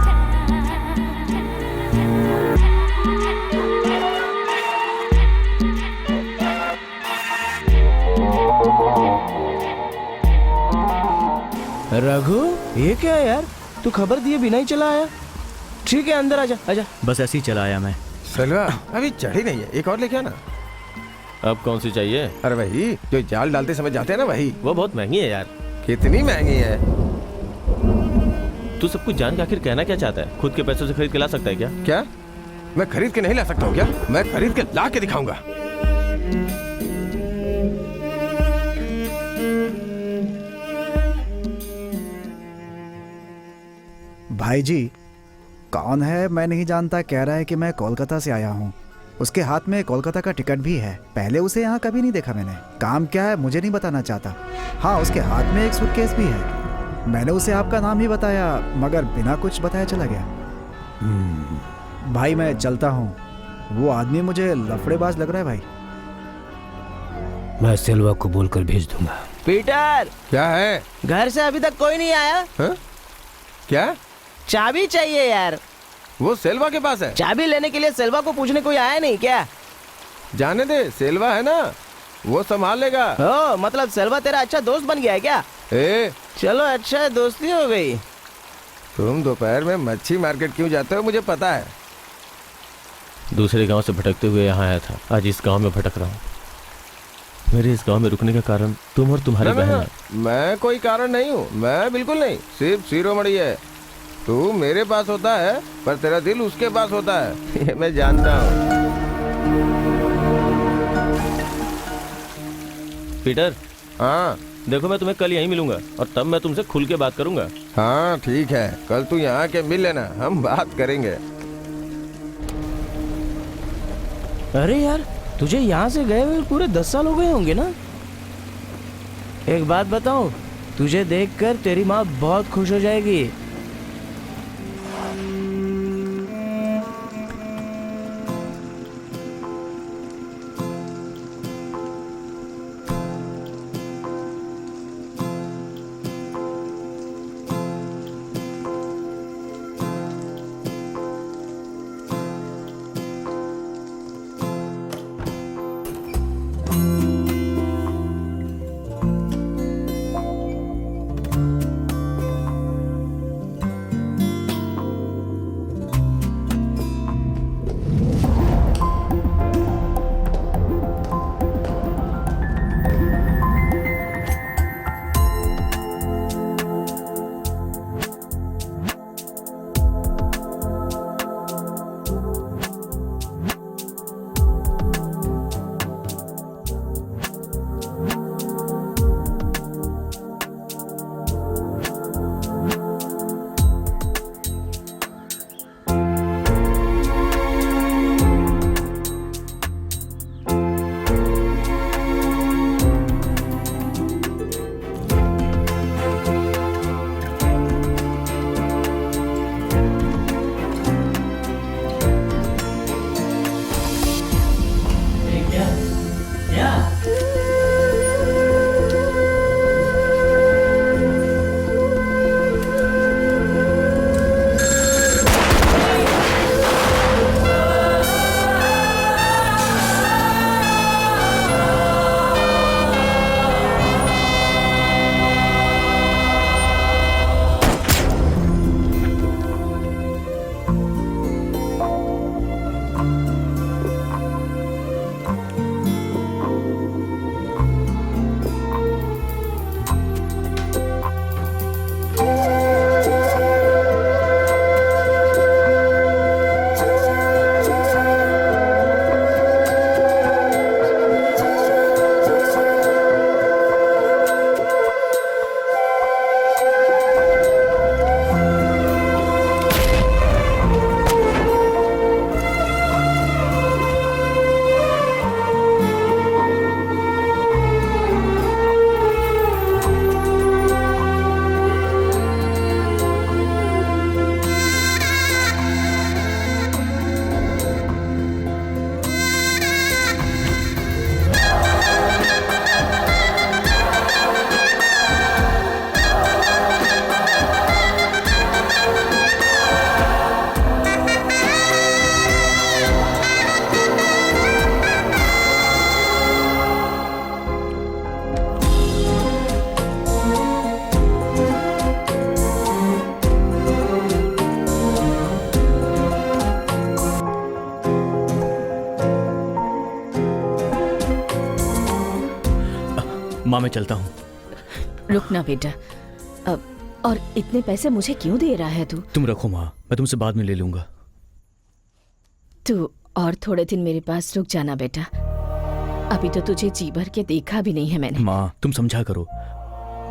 रघु, ये क्या है यार? तू खबर दिए बिना ही चला आया। ठीक है, अंदर आजा आजा।
बस ऐसे ही चला आया मैं।
सेल्वा अभी चढ़ी नहीं है, एक और लेके आना।
अब कौन सी चाहिए?
अरे वही जो जाल डालते समय जाते हैं ना, वही।
वो बहुत महंगी है यार।
कितनी महंगी है?
तू सब कुछ जान के आखिर कहना क्या चाहता है? खुद के पैसों से खरीद के ला सकता है क्या?
क्या मैं खरीद के नहीं ला सकता हूँ क्या? मैं खरीद के ला के दिखाऊंगा।
भाई जी, कौन है मैं नहीं जानता, कह रहा है कि मैं कोलकाता से आया हूँ। उसके हाथ में कोलकाता का टिकट भी है। पहले उसे यहाँ कभी नहीं देखा मैंने। काम क्या है मुझे नहीं बताना चाहता। हाँ, उसके हाथ में एक सूटकेस भी है। मैंने उसे आपका नाम ही बताया, मगर बिना कुछ बताया चला गया। भाई मैं चलता हूँ। वो आदमी मुझे लफड़ेबाज लग रहा है भाई।
मैं सेल्वा को बोलकर भेज दूंगा।
पीटर,
क्या है?
घर से अभी तक कोई नहीं आया?
हा? क्या?
चाबी चाहिए यार।
वो सेल्वा के पास है।
चाबी लेने के लिए सेल्वा को पूछने कोई आया नहीं क्या?
जाने दे, सेल्वा है ना, वो संभाल लेगा।
ओ, मतलब सेल्वा तेरा अच्छा दोस्त बन गया है क्या? चलो अच्छा है, दोस्ती हो गई।
तुम दोपहर में मच्छी मार्केट क्यों जाते हो मुझे पता है।
दूसरे गांव से भटकते हुए यहाँ आया था, आज इस गांव में भटक रहा हूँ। मेरे इस गांव में रुकने का कारण तुम और तुम्हारी बहन है।
मैं कोई कारण नहीं हूँ, मैं बिल्कुल नहीं, सिर्फ शिरोमणि है। तू मेरे पास होता है पर तेरा दिल उसके पास होता है, ये मैं जानता हूँ।
पीटर,
हाँ
देखो मैं तुम्हें कल यहीं मिलूंगा और तब मैं तुमसे खुल के बात करूंगा।
हाँ ठीक है, कल तू यहाँ के मिल लेना, हम बात करेंगे।
अरे यार, तुझे यहाँ से गए हुए पूरे 10 साल हो गए होंगे ना? एक बात बताऊं, तुझे देखकर तेरी माँ बहुत खुश हो जाएगी। माँ मैं चलता हूँ।
रुकना बेटा। और इतने पैसे मुझे क्यों दे रहा है तू?
तुम रखो माँ, मैं तुमसे बाद में ले लूंगा।
तू और थोड़े दिन मेरे पास रुक जाना बेटा। अभी तो तुझे जी भर के देखा भी नहीं है मैंने।
माँ तुम समझा करो,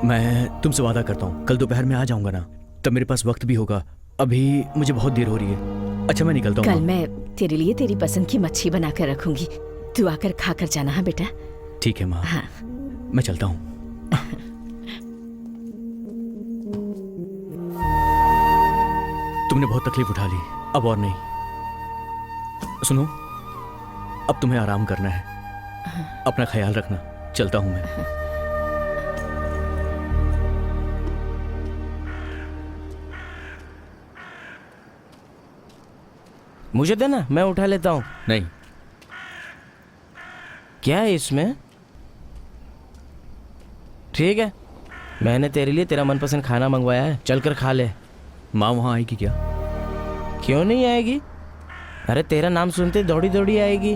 मैं तुमसे वादा करता हूँ कल दोपहर में आ जाऊंगा ना, तब मेरे पास वक्त भी होगा। अभी मुझे बहुत देर हो रही है। अच्छा मैं निकलता हूँ।
कल मैं तेरे लिए तेरी पसंद की मच्छी बना कर रखूंगी, तू आकर खा कर जाना। हाँ बेटा।
ठीक है माँ।
हाँ।
मैं चलता हूँ। तुमने बहुत तकलीफ उठा ली, अब और नहीं। सुनो, अब तुम्हें आराम करना है, अपना ख्याल रखना। चलता हूं मैं।
मुझे देना, मैं उठा लेता हूँ।
नहीं।
क्या है इसमें? ठीक है, मैंने तेरे लिए तेरा मनपसंद खाना मंगवाया है, चलकर खा ले।
माँ वहां आएगी क्या?
क्यों नहीं आएगी? अरे तेरा नाम सुनते दौड़ी दौड़ी आएगी।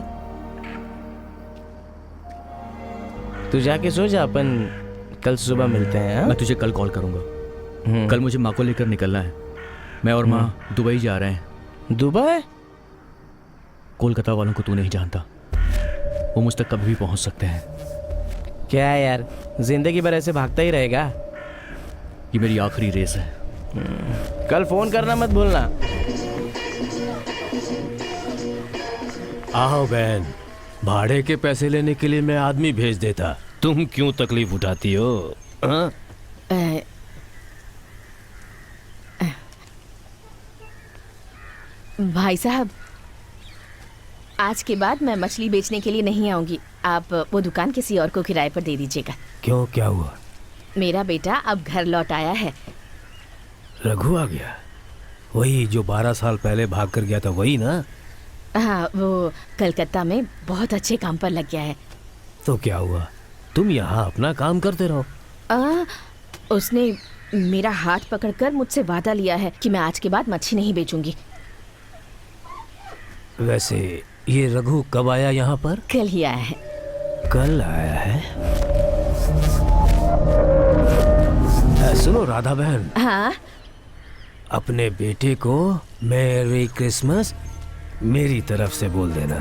तू जाके सो जा, अपन कल सुबह मिलते हैं। हाँ?
मैं तुझे कल कॉल करूंगा। कल मुझे माँ को लेकर निकलना है। मैं और माँ दुबई जा रहे हैं।
दुबई?
कोलकाता वालों को तू नहीं जानता, वो मुझ तक कभी भी पहुंच सकते हैं।
क्या यार, जिंदगी भर ऐसे भागता ही रहेगा?
ये मेरी आखिरी रेस है।
कल फोन करना मत भूलना।
आओ बहन, भाड़े के पैसे लेने के लिए मैं आदमी भेज देता, तुम क्यों तकलीफ उठाती हो? हाँ?
भाई साहब, आज के बाद मैं मछली बेचने के लिए नहीं आऊंगी। आप वो दुकान किसी और को किराए पर दे दीजिएगा।
क्यों, क्या हुआ?
मेरा बेटा अब घर लौट आया है।
रघु आ गया? वही जो 12 साल पहले भाग कर गया था, वही ना?
हाँ, वो कलकत्ता में बहुत अच्छे काम पर लग गया है।
तो क्या हुआ, तुम यहाँ अपना काम करते रहो।
उसने मेरा हाथ पकड़कर मुझसे वादा लिया है कि मैं आज के बाद मच्छी नहीं बेचूंगी।
वैसे ये रघु कब आया यहाँ पर?
कल ही आया है।
कल आया है? सुनो राधा बहन।
हाँ?
अपने बेटे को मैरी क्रिसमस मेरी तरफ से बोल देना।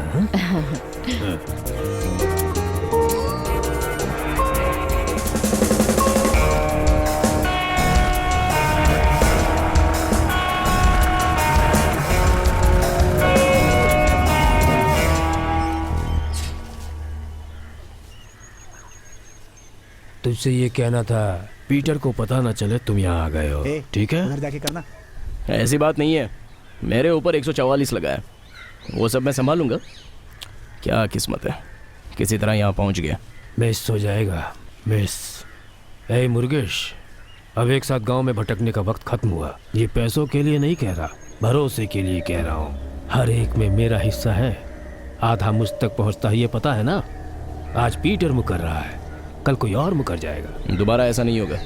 तुझसे ये कहना था, पीटर को पता ना चले तुम यहाँ आ गए हो। ठीक है?
उधर जाके करना।
ऐसी बात नहीं है, मेरे ऊपर 144 लगा है, वो सब मैं संभालूंगा। क्या किस्मत है, किसी तरह यहाँ पहुँच गया।
मिस हो जाएगा, मिस। ए मुर्गेश, अब एक साथ गांव में भटकने का वक्त खत्म हुआ। ये पैसों के लिए नहीं कह रहा, भरोसे के लिए कह रहा हूँ। हर एक में मेरा हिस्सा है, आधा मुझ तक पहुँचता है, ये पता है ना? आज पीटर मुकर रहा है, कल कोई और मुकर जाएगा।
दोबारा ऐसा नहीं होगा,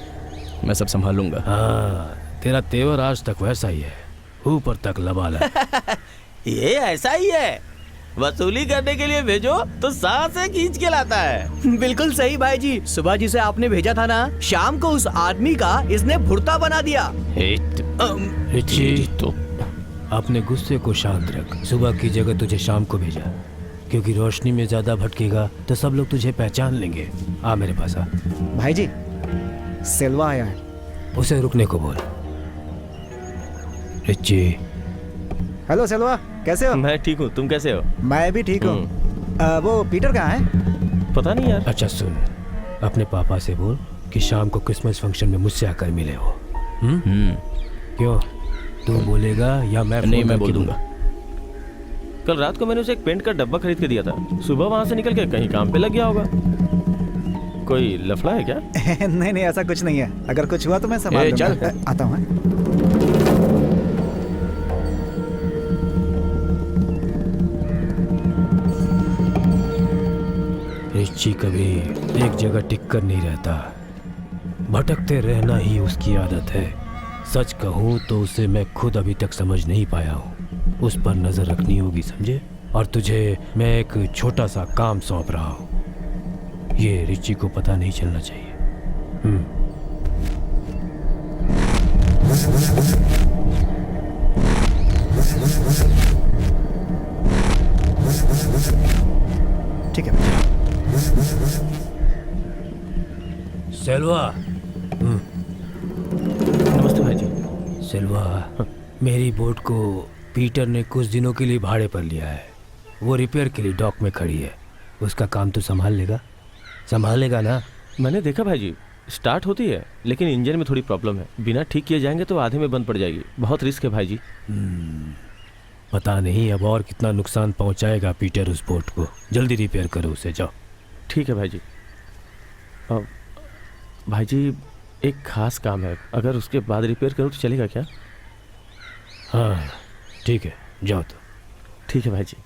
मैं सब संभाल लूंगा।
हाँ, तेरा तेवर आज तक वैसा ही है, ऊपर तक लबालब।
ये ऐसा ही है, वसूली करने के लिए भेजो तो सांस से खींच के लाता है।
बिल्कुल सही भाई जी, सुबह जिसे आपने भेजा था ना, शाम को उस आदमी का इसने भुर्ता बना दिया।
तो अपने गुस्से को शांत रख। सुबह की जगह तुझे शाम को भेजा, क्योंकि रोशनी में ज्यादा भटकेगा तो सब लोग तुझे पहचान लेंगे। आ मेरे पास आ।
भाई जी, सेल्वा आया है।
उसे रुकने को बोल। रिची।
हेलो सेल्वा, कैसे हो?
मैं ठीक हूँ, तुम कैसे हो?
मैं भी ठीक हूँ। वो पीटर कहाँ है?
पता नहीं यार।
अच्छा सुन, अपने पापा से बोल कि शाम को क्रिसमस फंक्शन में मुझसे आकर मिले हो। क्यों, तू बोलेगा या मैं?
नहीं, मैं बोल दूंगा।
कल रात को मैंने उसे एक पेंट का डब्बा खरीद के दिया था, सुबह वहां से निकल के कहीं काम पे लग गया होगा। कोई लफड़ा है क्या?
नहीं नहीं, ऐसा कुछ नहीं है। अगर कुछ हुआ तो मैं संभाल लूंगा। आता हूँ।
रिची कभी एक जगह टिक कर नहीं रहता, भटकते रहना ही उसकी आदत है। सच कहूँ तो उसे मैं खुद अभी तक समझ नहीं पाया हूँ। उस पर नजर रखनी होगी, समझे? और तुझे मैं एक छोटा सा काम सौंप रहा हूँ। ये रिची को पता नहीं चलना चाहिए।
ठीक है भैया।
सेल्वा।
नमस्ते भाई जी।
सेल्वा, मेरी बोट को पीटर ने कुछ दिनों के लिए भाड़े पर लिया है। वो रिपेयर के लिए डॉक में खड़ी है। उसका काम तो संभाल लेगा? संभाल लेगा ना?
मैंने देखा भाई जी, स्टार्ट होती है लेकिन इंजन में थोड़ी प्रॉब्लम है। बिना ठीक किए जाएंगे तो आधे में बंद पड़ जाएगी। बहुत रिस्क है भाई जी।
पता नहीं अब और कितना नुकसान पहुंचाएगा पीटर उस बोट को। जल्दी रिपेयर करो उसे, जाओ।
ठीक है भाई जी। अब भाई जी एक खास काम है, अगर उसके बाद रिपेयर करूँ तो चलेगा क्या?
हाँ ठीक है, जाओ तो।
ठीक है भाई जी।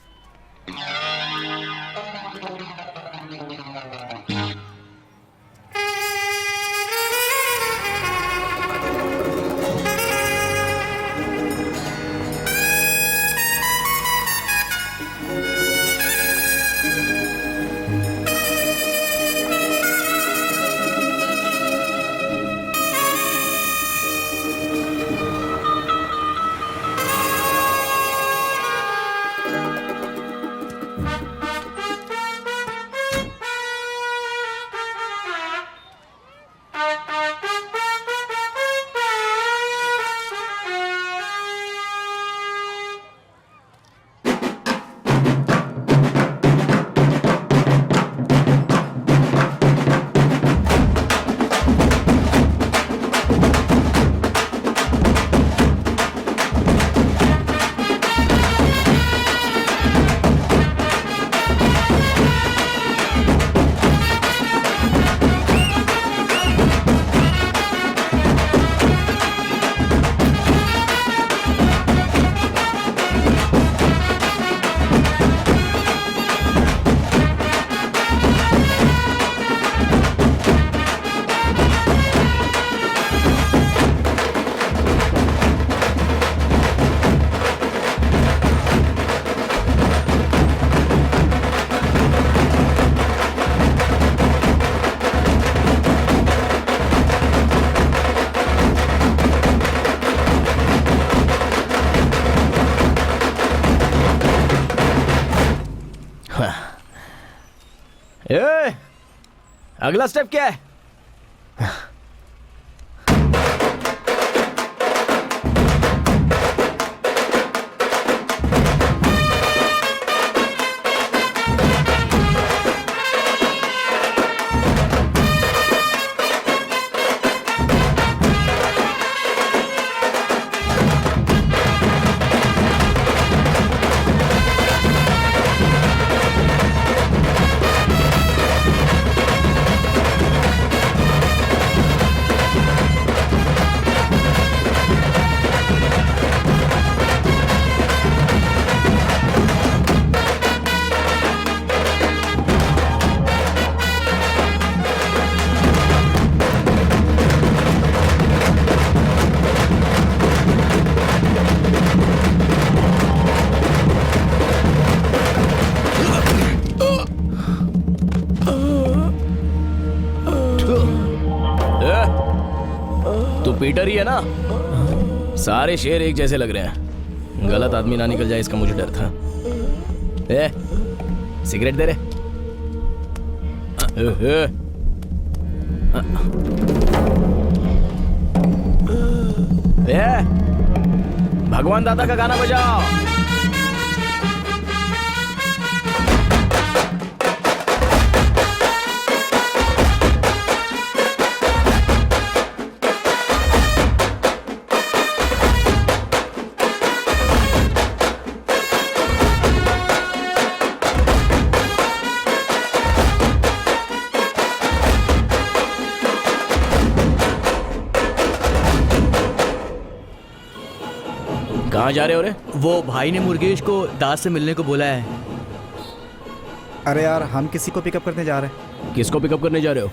अगला स्टेप क्या है? तू पीटर ही है ना? सारे शेर एक जैसे लग रहे हैं। गलत आदमी ना निकल जाए इसका मुझे डर था। सिगरेट दे रे। भगवान दादा का गाना बजाओ। कहाँ जा रहे हो रे?
वो भाई ने मुर्गेश को दास से मिलने को बोला है।
अरे यार, हम किसी को पिकअप करने जा रहे हैं।
किसको पिकअप करने जा रहे हो?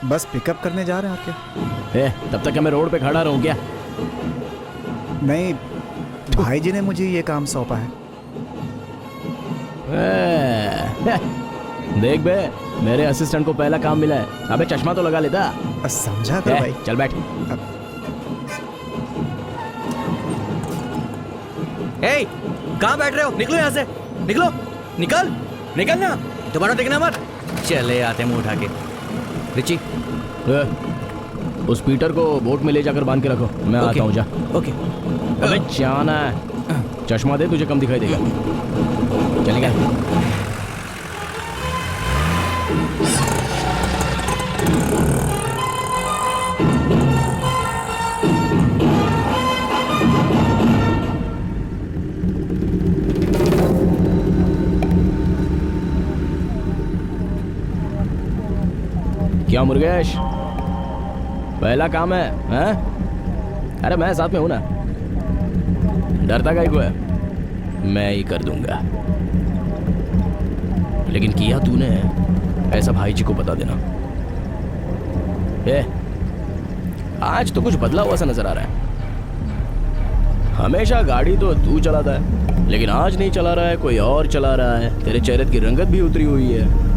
बस पिकअप करने जा रहे हैं और क्या।
तब तक क्या मैं रोड पे खड़ा रहूं क्या?
नहीं, भाई जी ने मुझे ये काम सौंपा है।
देख बे, मेरे असिस्टेंट को पहला काम मिला है। अबे चश्मा तो लगा लेता।
समझा करो भाई।
चल बैठ।
ए, कहाँ बैठ रहे हो? निकलो यहाँ से, निकलो, निकल, निकलना, दोबारा देखना मत। चले आते मुंह उठा के। रिची,
उस पीटर को बोट में ले जाकर बांध के रखो, मैं आता हूँ। जा।
ओके।
अबे जाना है। चश्मा दे, तुझे कम दिखाई देगा। चलेगा। क्या मुर्गेश, पहला काम है, हैं? अरे मैं साथ में हूं ना, डरता काहे को है? मैं ही कर दूंगा, लेकिन किया तूने ऐसा भाई जी को बता देना। आज तो कुछ बदला हुआ सा नजर आ रहा है। हमेशा गाड़ी तो तू चलाता है, लेकिन आज नहीं चला रहा है, कोई और चला रहा है। तेरे चेहरे की रंगत भी उतरी हुई है।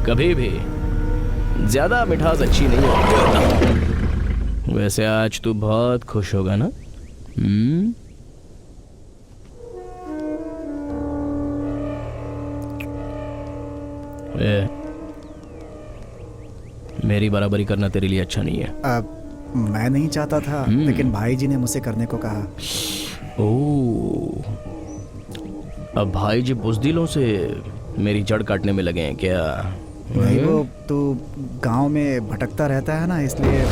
कभी भी ज्यादा मिठास अच्छी नहीं होती। वैसे आज तू बहुत खुश होगा ना? मेरी बराबरी करना तेरे लिए अच्छा नहीं है।
मैं नहीं चाहता था, लेकिन भाई जी ने मुझसे करने को कहा।
ओह, अब भाई जी बुज़दिलों से मेरी जड़ काटने में लगे हैं क्या?
नहीं, वो तू गांव में भटकता रहता है ना, इसलिए।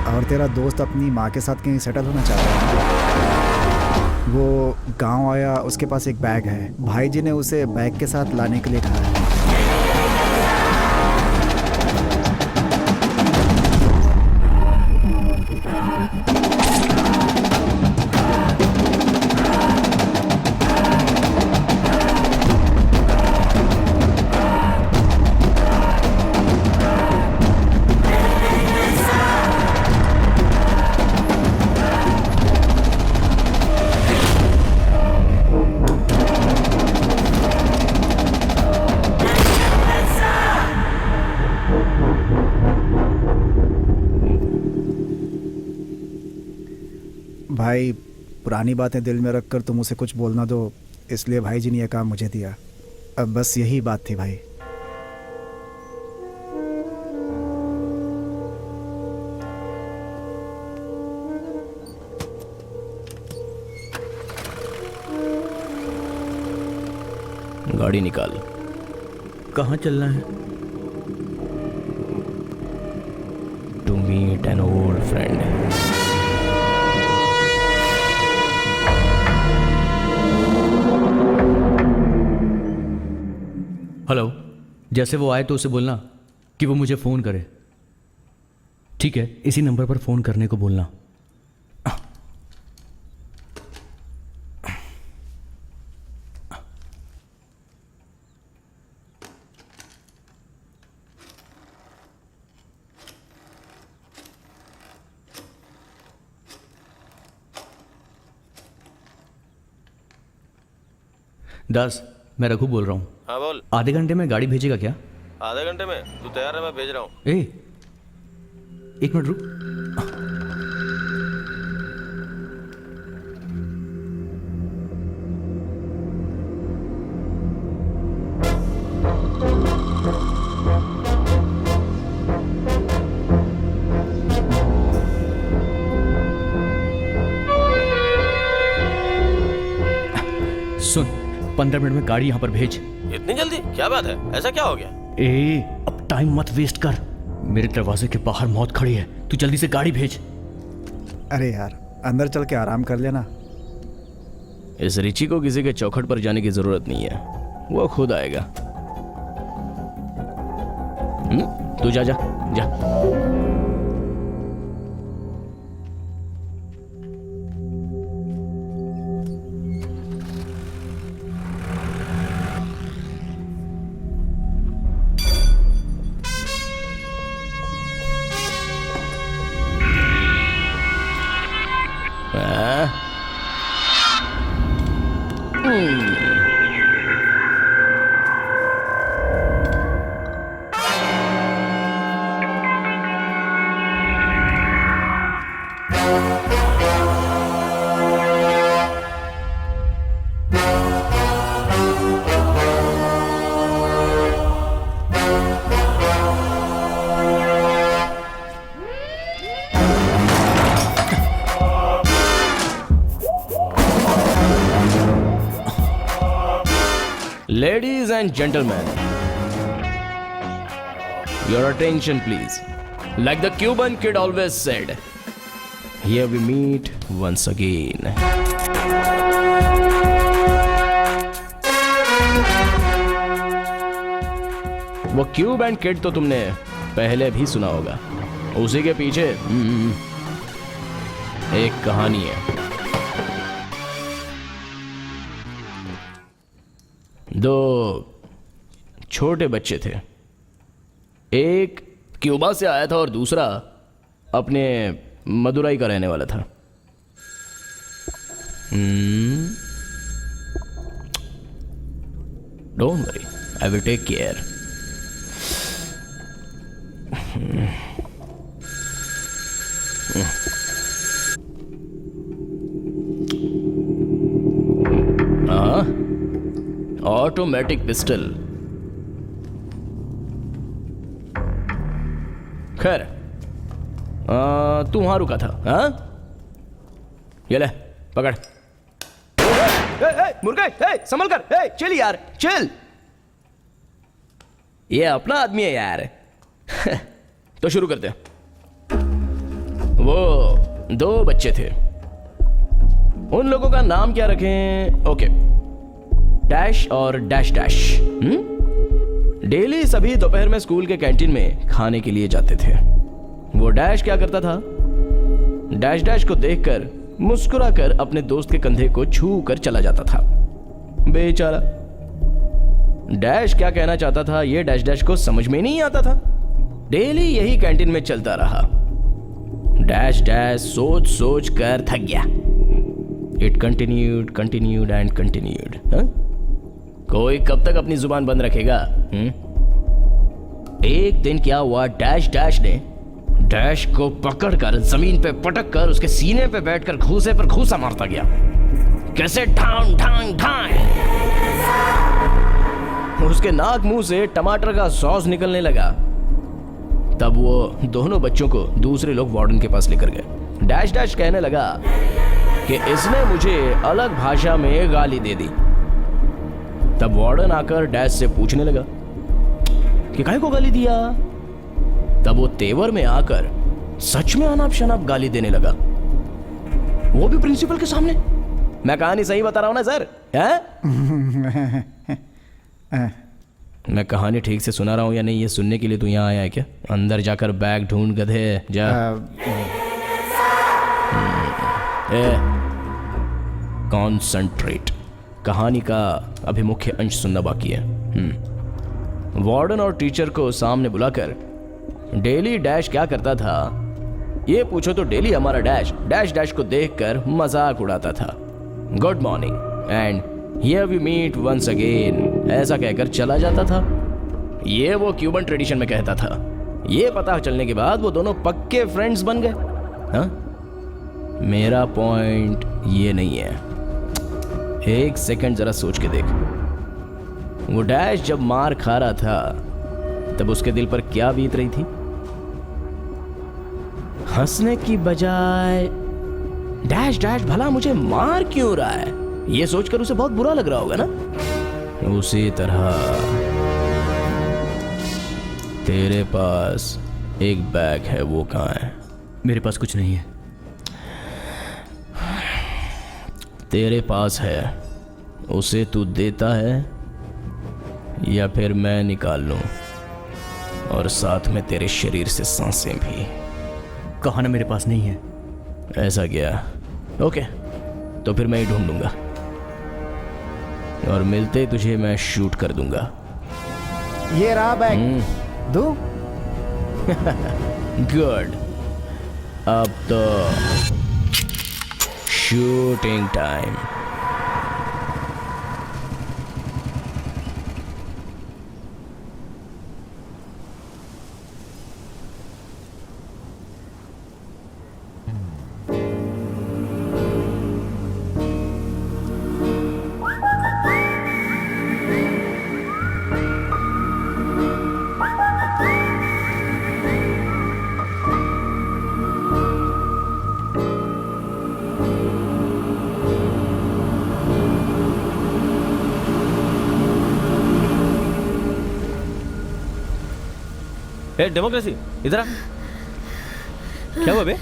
और तेरा दोस्त अपनी माँ के साथ कहीं सेटल होना चाहता है। वो गांव आया, उसके पास एक बैग है। भाई जी ने उसे बैग के साथ लाने के लिए कहा है। भाई, पुरानी बातें दिल में रखकर तुम उसे कुछ बोलना दो, इसलिए भाई जी ने यह काम मुझे दिया। अब बस यही बात थी भाई।
गाड़ी निकाल।
कहाँ चलना है?
To meet an old friend.
Hello, जैसे वो आए तो उसे बोलना कि वो मुझे फ़ोन करे। ठीक है, इसी नंबर पर फ़ोन करने को बोलना। दास, मैं रघु बोल रहा हूँ।
हाँ बोल।
आधे घंटे में गाड़ी भेजेगा क्या?
आधे घंटे में? तू तैयार है? मैं भेज रहा हूँ।
एक मिनट रुक। सुन, 15 मिनट में गाड़ी यहाँ पर भेज।
इतनी जल्दी? क्या बात है, ऐसा क्या हो गया?
अब टाइम मत वेस्ट कर। मेरे दरवाजे के बाहर मौत खड़ी है, तू जल्दी से गाड़ी भेज।
अरे यार, अंदर चल के आराम कर लेना।
इस रिची को किसी के चौखट पर जाने की जरूरत नहीं है, वो खुद आएगा। तू जा जा जा। and gentlemen, your attention please. Like the Cuban kid always said, here we meet once again. वो क्यूब एंड किड तो तुमने पहले भी सुना होगा. उसी के पीछे एक कहानी है. दो छोटे बच्चे थे. एक क्यूबा से आया था और दूसरा अपने मदुराई का रहने वाला था. Don't worry, I will take care. Automatic pistol. खैर, तू वहां रुका था. हाँ, ये ले पकड़. मुर्गे, संभल कर. चिल यार, चिल. ये अपना आदमी है यार. तो शुरू करते हैं. वो दो बच्चे थे. उन लोगों का नाम क्या रखें? ओके, डैश और डैश डैश. डेली सभी दोपहर में स्कूल के कैंटीन में खाने के लिए जाते थे. वो डैश क्या करता था? डैश डैश को देखकर मुस्कुराकर अपने दोस्त के कंधे को छू कर चला जाता था. बेचारा. डैश क्या कहना चाहता था ये डैश डैश को समझ में नहीं आता था. डेली यही कैंटीन में चलता रहा. डैश डैश सोच सोच कर थक गया. It continued and continued. कोई कब तक अपनी जुबान बंद रखेगा? एक दिन क्या हुआ, डैश डैश ने डैश को पकड़कर जमीन पे पटक कर उसके सीने पे बैठकर घूसे पर घूसा मारता गया. कैसे? ढांग ढांग ढांग. उसके नाक मुंह से टमाटर का सॉस निकलने लगा. तब वो दोनों बच्चों को दूसरे लोग वार्डन के पास लेकर गए. डैश डैश कहने लगा कि इसने मुझे अलग भाषा में गाली दे दी. तब वार्डन आकर डैश से पूछने लगा कि काहे को गाली दिया. तब वो तेवर में आकर सच में अनाप शनाप गाली देने लगा, वो भी प्रिंसिपल के सामने. मैं कहानी सही बता रहा हूं ना सर? मैं कहानी ठीक से सुना रहा हूं या नहीं ये सुनने के लिए तू यहाँ आया है क्या? अंदर जाकर बैग ढूंढ गधे जा. कॉन्सेंट्रेट. कहानी का अभी मुख्य अंश सुनना बाकी है. वार्डन और टीचर को सामने बुलाकर डेली डैश क्या करता था ये पूछो तो डेली हमारा डैश डैश डैश को देखकर मजाक उड़ाता था. Good morning and here we meet once again ऐसा कहकर चला जाता था. ये वो क्यूबन ट्रेडिशन में कहता था. ये पता चलने के बाद वो दोनों पक्के फ्रेंड्स बन गए. हाँ, मेरा पॉइंट ये नहीं है. एक सेकंड जरा सोच के देख. वो डैश जब मार खा रहा था तब उसके दिल पर क्या बीत रही थी? हंसने की बजाय डैश डैश भला मुझे मार क्यों रहा है ये सोचकर उसे बहुत बुरा लग रहा होगा ना. उसी तरह तेरे पास एक बैग है, वो कहाँ है?
मेरे पास कुछ नहीं है.
तेरे पास है, उसे तू देता है या फिर मैं निकाल लूं और साथ में तेरे शरीर से सांसें भी?
कहा ना मेरे पास नहीं है.
ऐसा क्या? ओके, तो फिर मैं ही ढूंढ लूंगा और मिलते ही तुझे मैं शूट कर दूंगा.
ये रहा बैग. दो.
गुड. अब तो शूटिंग टाइम.
ए डेमोक्रेसी इधर आ। क्या हुआ बे?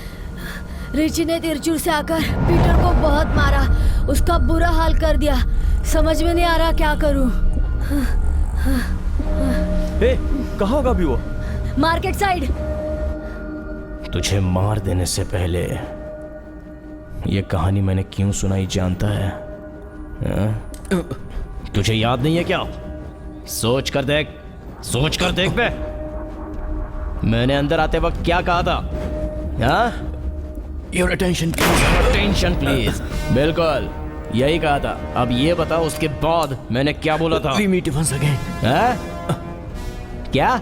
रिची ने तिरचुर से आकर पीटर को बहुत मारा, उसका बुरा हाल कर दिया। समझ में नहीं आ रहा क्या करूं।
ए कहाँ होगा अभी वो?
Market side.
तुझे मार देने से पहले ये कहानी मैंने क्यों सुनाई जानता है? हाँ? तुझे याद नहीं है क्या? सोच कर देख बे। मैंने अंदर आते वक्त क्या कहा था? हाँ?
Your attention
tension please. बिल्कुल यही कहा था। अब ये बता उसके बाद मैंने क्या बोला था?
We meet once again.
हाँ? क्या?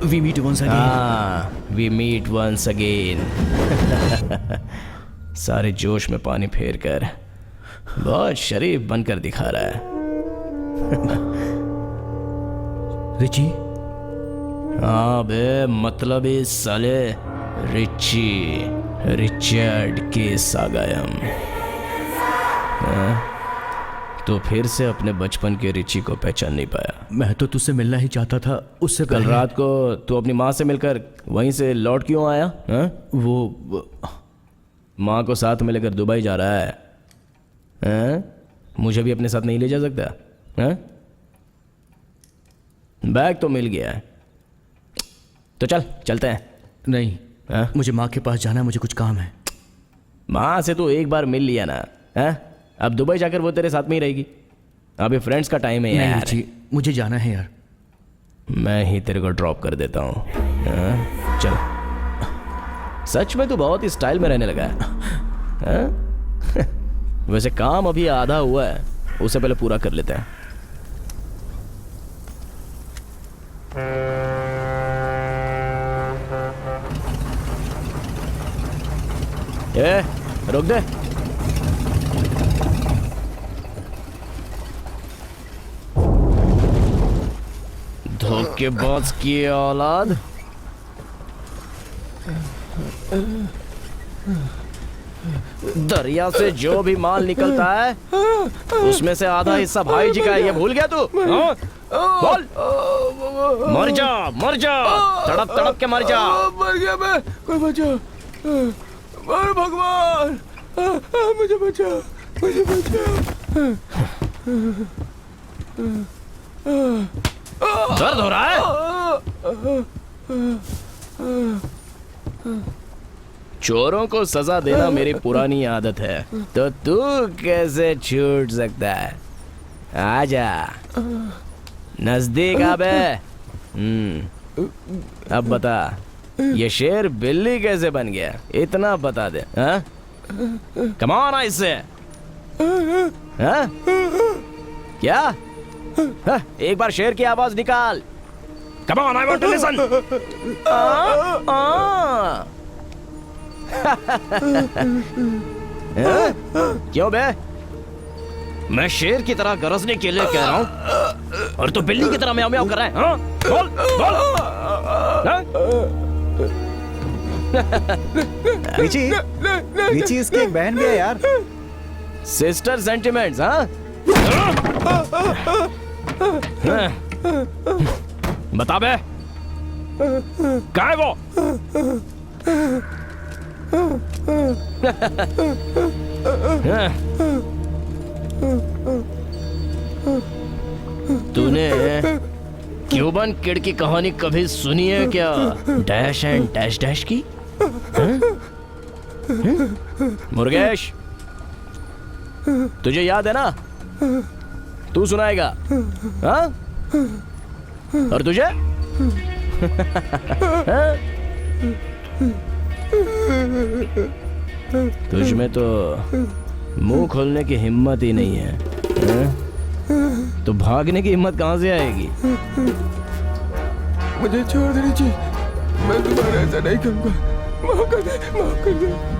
We meet once again.
हाँ, वी मीट वंस अगेन। सारे जोश में पानी फेर कर बहुत शरीफ बनकर दिखा रहा है।
रिची?
हाँ बे, मतलब इस साले रिचर्ड केस आ गए हम। हाँ? तो फिर से अपने बचपन के रिची को पहचान नहीं पाया।
मैं तो तुझसे मिलना ही चाहता था। उससे
कल रात को तू अपनी माँ से मिलकर वहीं से लौट क्यों आया? हाँ?
वो
माँ को साथ में लेकर दुबई जा रहा है। हाँ? मुझे भी अपने साथ नहीं ले जा सकता? हाँ? बैग तो मिल गया है, तो चलते हैं।
नहीं।
हाँ?
मुझे माँ के पास जाना है, मुझे कुछ काम है।
माँ से तो एक बार मिल लिया ना। हाँ? अब दुबई जाकर वो तेरे साथ में ही रहेगी। अभी फ्रेंड्स का टाइम है
नहीं
यार।
रिची, मुझे जाना है यार।
मैं ही तेरे को ड्रॉप कर देता हूँ। हाँ? चल। सच में तू बहुत ही स्टाइल में रहने लगा है। हाँ? वैसे काम अभी आधा हुआ है, उसे पहले पूरा कर लेते हैं। ए, रोक दे। धोखेबाज की औलाद। दरिया से जो भी माल निकलता है उसमें से आधा हिस्सा भाई जी का है, ये भूल गया तू? हाँ? बोल। मर जा, तड़प तड़प के मर जा।
मर गया मैं, कोई बचा। मर भगवान, मुझे बचा।
दर्द हो रहा है? चोरों को सजा देना मेरी पुरानी आदत है, तो तू कैसे छूट सकता है? आजा नजदीक आ बे। अब बता, ये शेर बिल्ली कैसे बन गया? इतना बता दे। हाँ? कम ऑन इससे। हाँ? क्या? हाँ? एक बार शेर की आवाज निकाल। Come on, I want to listen. क्यों बे? मैं शेर की तरह गरजने के लिए कह रहा हूँ और तू बिल्ली की तरह म्याऊं म्याऊं कर रहा है। हाँ? बोल बोल। हाँ?
रिची इसकी एक बहन भी है यार।
Sister sentiments. हाँ? बता बे, कहाँ है वो? तूने क्यूबन किड की कहानी कभी सुनी है क्या? डैश एंड डैश डैश की? मुर्गेश, तुझे याद है ना? तू सुनाएगा। हाँ? और तुझे? हाँ? तुझ में तो मुंह खोलने की हिम्मत ही नहीं है। हाँ? तो भागने की हिम्मत कहां से आएगी?
मुझे छोड़ दे रिची, मैं दोबारा ऐसा नहीं करूंगा।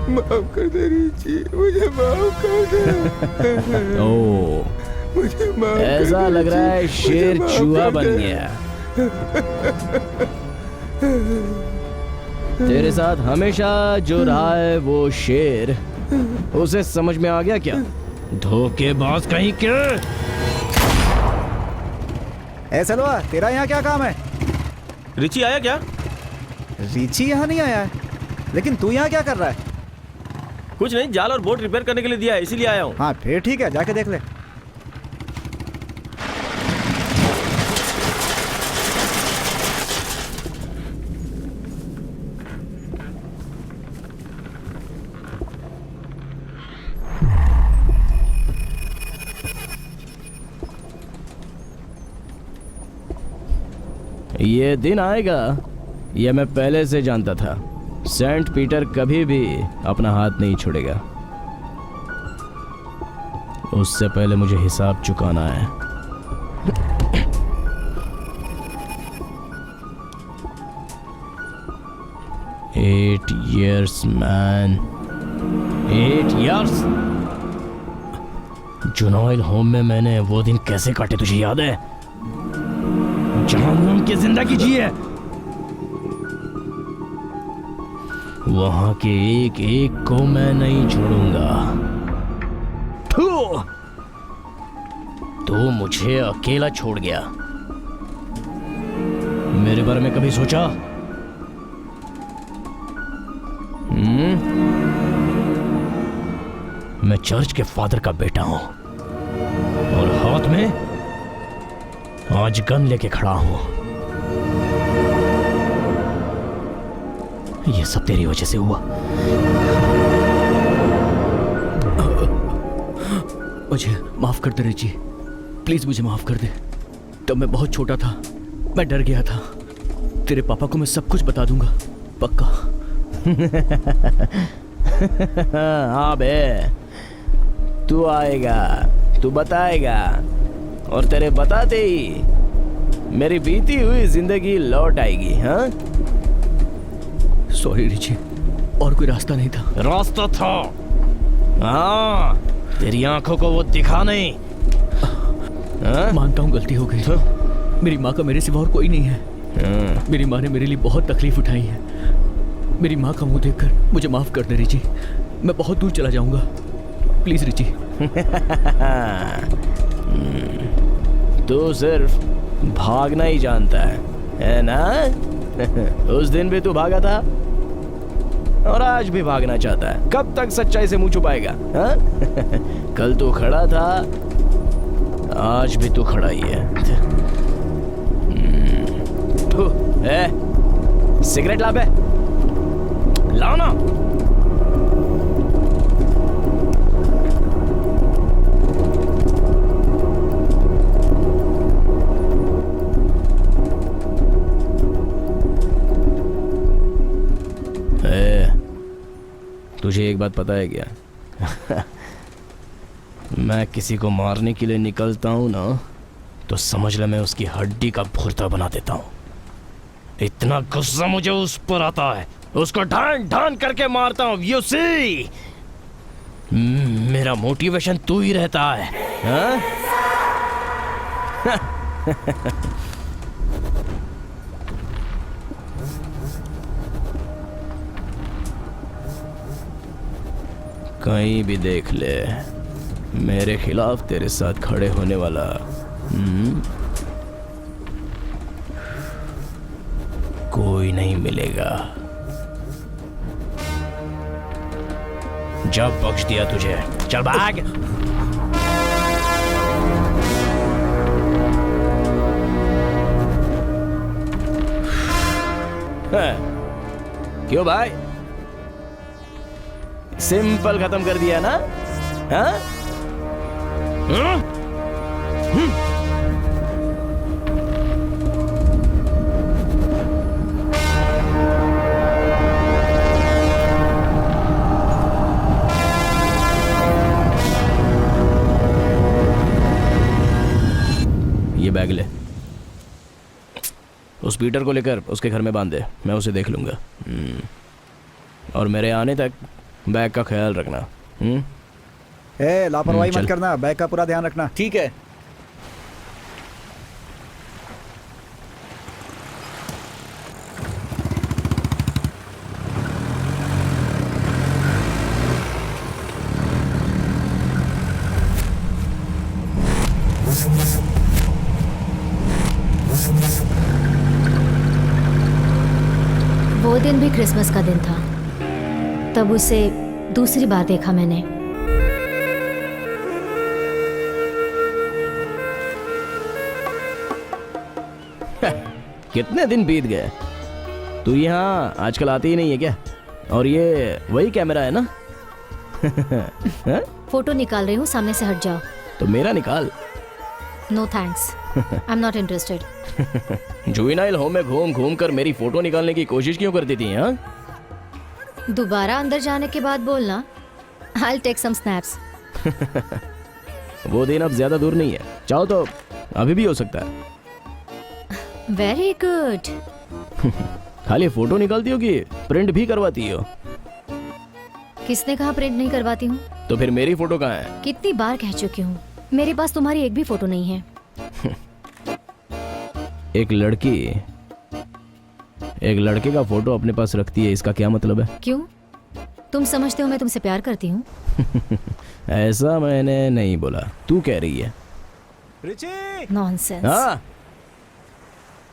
माफ कर दे रिची, मुझे माफ कर दे।
ओ,
मुझे माफ
ऐसा लग रहा है शेर चूहा बन गया। तेरे साथ हमेशा जो रहा है वो शेर, उसे समझ में आ गया क्या? धोखेबाज कहीं के।
ए सलवा, तेरा यहाँ क्या काम है?
रिची आया क्या?
रीची यहाँ नहीं आया है, लेकिन तू यहाँ क्या कर रहा है?
कुछ नहीं, जाल और बोट रिपेयर करने के लिए दिया है, इसीलिए आया हूँ।
हाँ फिर ठीक है, जाके देख ले।
ये दिन आएगा, यह मैं पहले से जानता था। सेंट पीटर कभी भी अपना हाथ नहीं छोड़ेगा। उससे पहले मुझे हिसाब चुकाना है। Eight years man, 8 years. Juvenile home में मैंने वो दिन कैसे काटे तुझे याद है, जहां की जिंदगी जी है। वहां के एक एक को मैं नहीं छोड़ूंगा। तो मुझे अकेला छोड़ गया। मेरे बारे में कभी सोचा? मैं चर्च के फादर का बेटा हूं और हाथ में आज गन लेके खड़ा हूं। ये सब तेरी वजह से हुआ।
मुझे माफ कर दे रिची, प्लीज मुझे माफ कर दे। तब मैं बहुत छोटा था, मैं डर गया था। तेरे पापा को मैं सब कुछ बता दूंगा, पक्का।
हाँ बे, तू आएगा, तू बताएगा, और तेरे बताते ही मेरी बीती हुई जिंदगी लौट आएगी। हाँ,
सॉरी रिची, और कोई रास्ता नहीं था।
रास्ता था, हाँ, तेरी आंखों को वो दिखा नहीं। हाँ?
मानता हूँ गलती हो गई। मेरी माँ का मेरे सिवा और कोई नहीं है। मेरी माँ ने मेरे लिए बहुत तकलीफ उठाई है। मेरी माँ का मुंह देखकर मुझे माफ कर दे रिची। मैं बहुत दूर चला जाऊंगा, प्लीज रिची।
तू सिर्फ भागना ही जानता है ना? उस दिन भी तू भागा था और आज भी भागना चाहता है। कब तक सच्चाई से मुंह छुपाएगा? कल तू खड़ा था, आज भी तू खड़ा ही है। सिगरेट ला बे, लाओ ना। तुझे एक बात पता है क्या? मैं किसी को मारने के लिए निकलता हूं ना, तो समझ ले मैं उसकी हड्डी का भुर्ता बना देता हूं। इतना गुस्सा मुझे उस पर आता है, उसको ढान ढान करके मारता हूं। यू सी, मेरा मोटिवेशन तू ही रहता है। हाँ? कहीं भी देख ले, मेरे खिलाफ तेरे साथ खड़े होने वाला कोई नहीं मिलेगा। जब बख्श दिया तुझे, चल भाग। क्यों भाई, सिंपल खत्म कर दिया ना? हाँ? ये बैग ले, उस पीटर को लेकर उसके घर में बांध दे, मैं उसे देख लूंगा। और मेरे आने तक बैग का ख्याल रखना।
लापरवाही मत करना, बैग का पूरा ध्यान रखना।
ठीक है।
वो वो दिन भी क्रिसमस का दिन था। तब उसे दूसरी बार देखा मैंने।
कितने दिन बीत गए, तू यहाँ आजकल आती ही नहीं है क्या? और ये वही कैमरा है ना?
फोटो निकाल रही हूँ, सामने से हट जाओ।
तो मेरा निकाल।
No thanks, I am not interested.
Juvenile home में घूम घूम कर मेरी फोटो निकालने की कोशिश क्यों करती थी? हाँ,
दोबारा अंदर जाने के बाद बोलना, I'll take some snaps।
वो दिन अब ज्यादा दूर नहीं है, चाहो तो अभी भी हो सकता है।
Very good.
खाली फोटो निकालती हो कि प्रिंट भी करवाती हो?
किसने कहा प्रिंट नहीं करवाती हूँ?
तो फिर मेरी फोटो कहाँ है?
कितनी बार कह चुकी हूँ, मेरे पास तुम्हारी एक भी फोटो नहीं है।
एक लड़के का फोटो अपने पास रखती है, इसका क्या मतलब है?
क्यों, तुम समझते हो मैं तुमसे प्यार करती हूँ?
ऐसा मैंने नहीं बोला, तू कह रही है।
नॉनसेंस।
हाँ,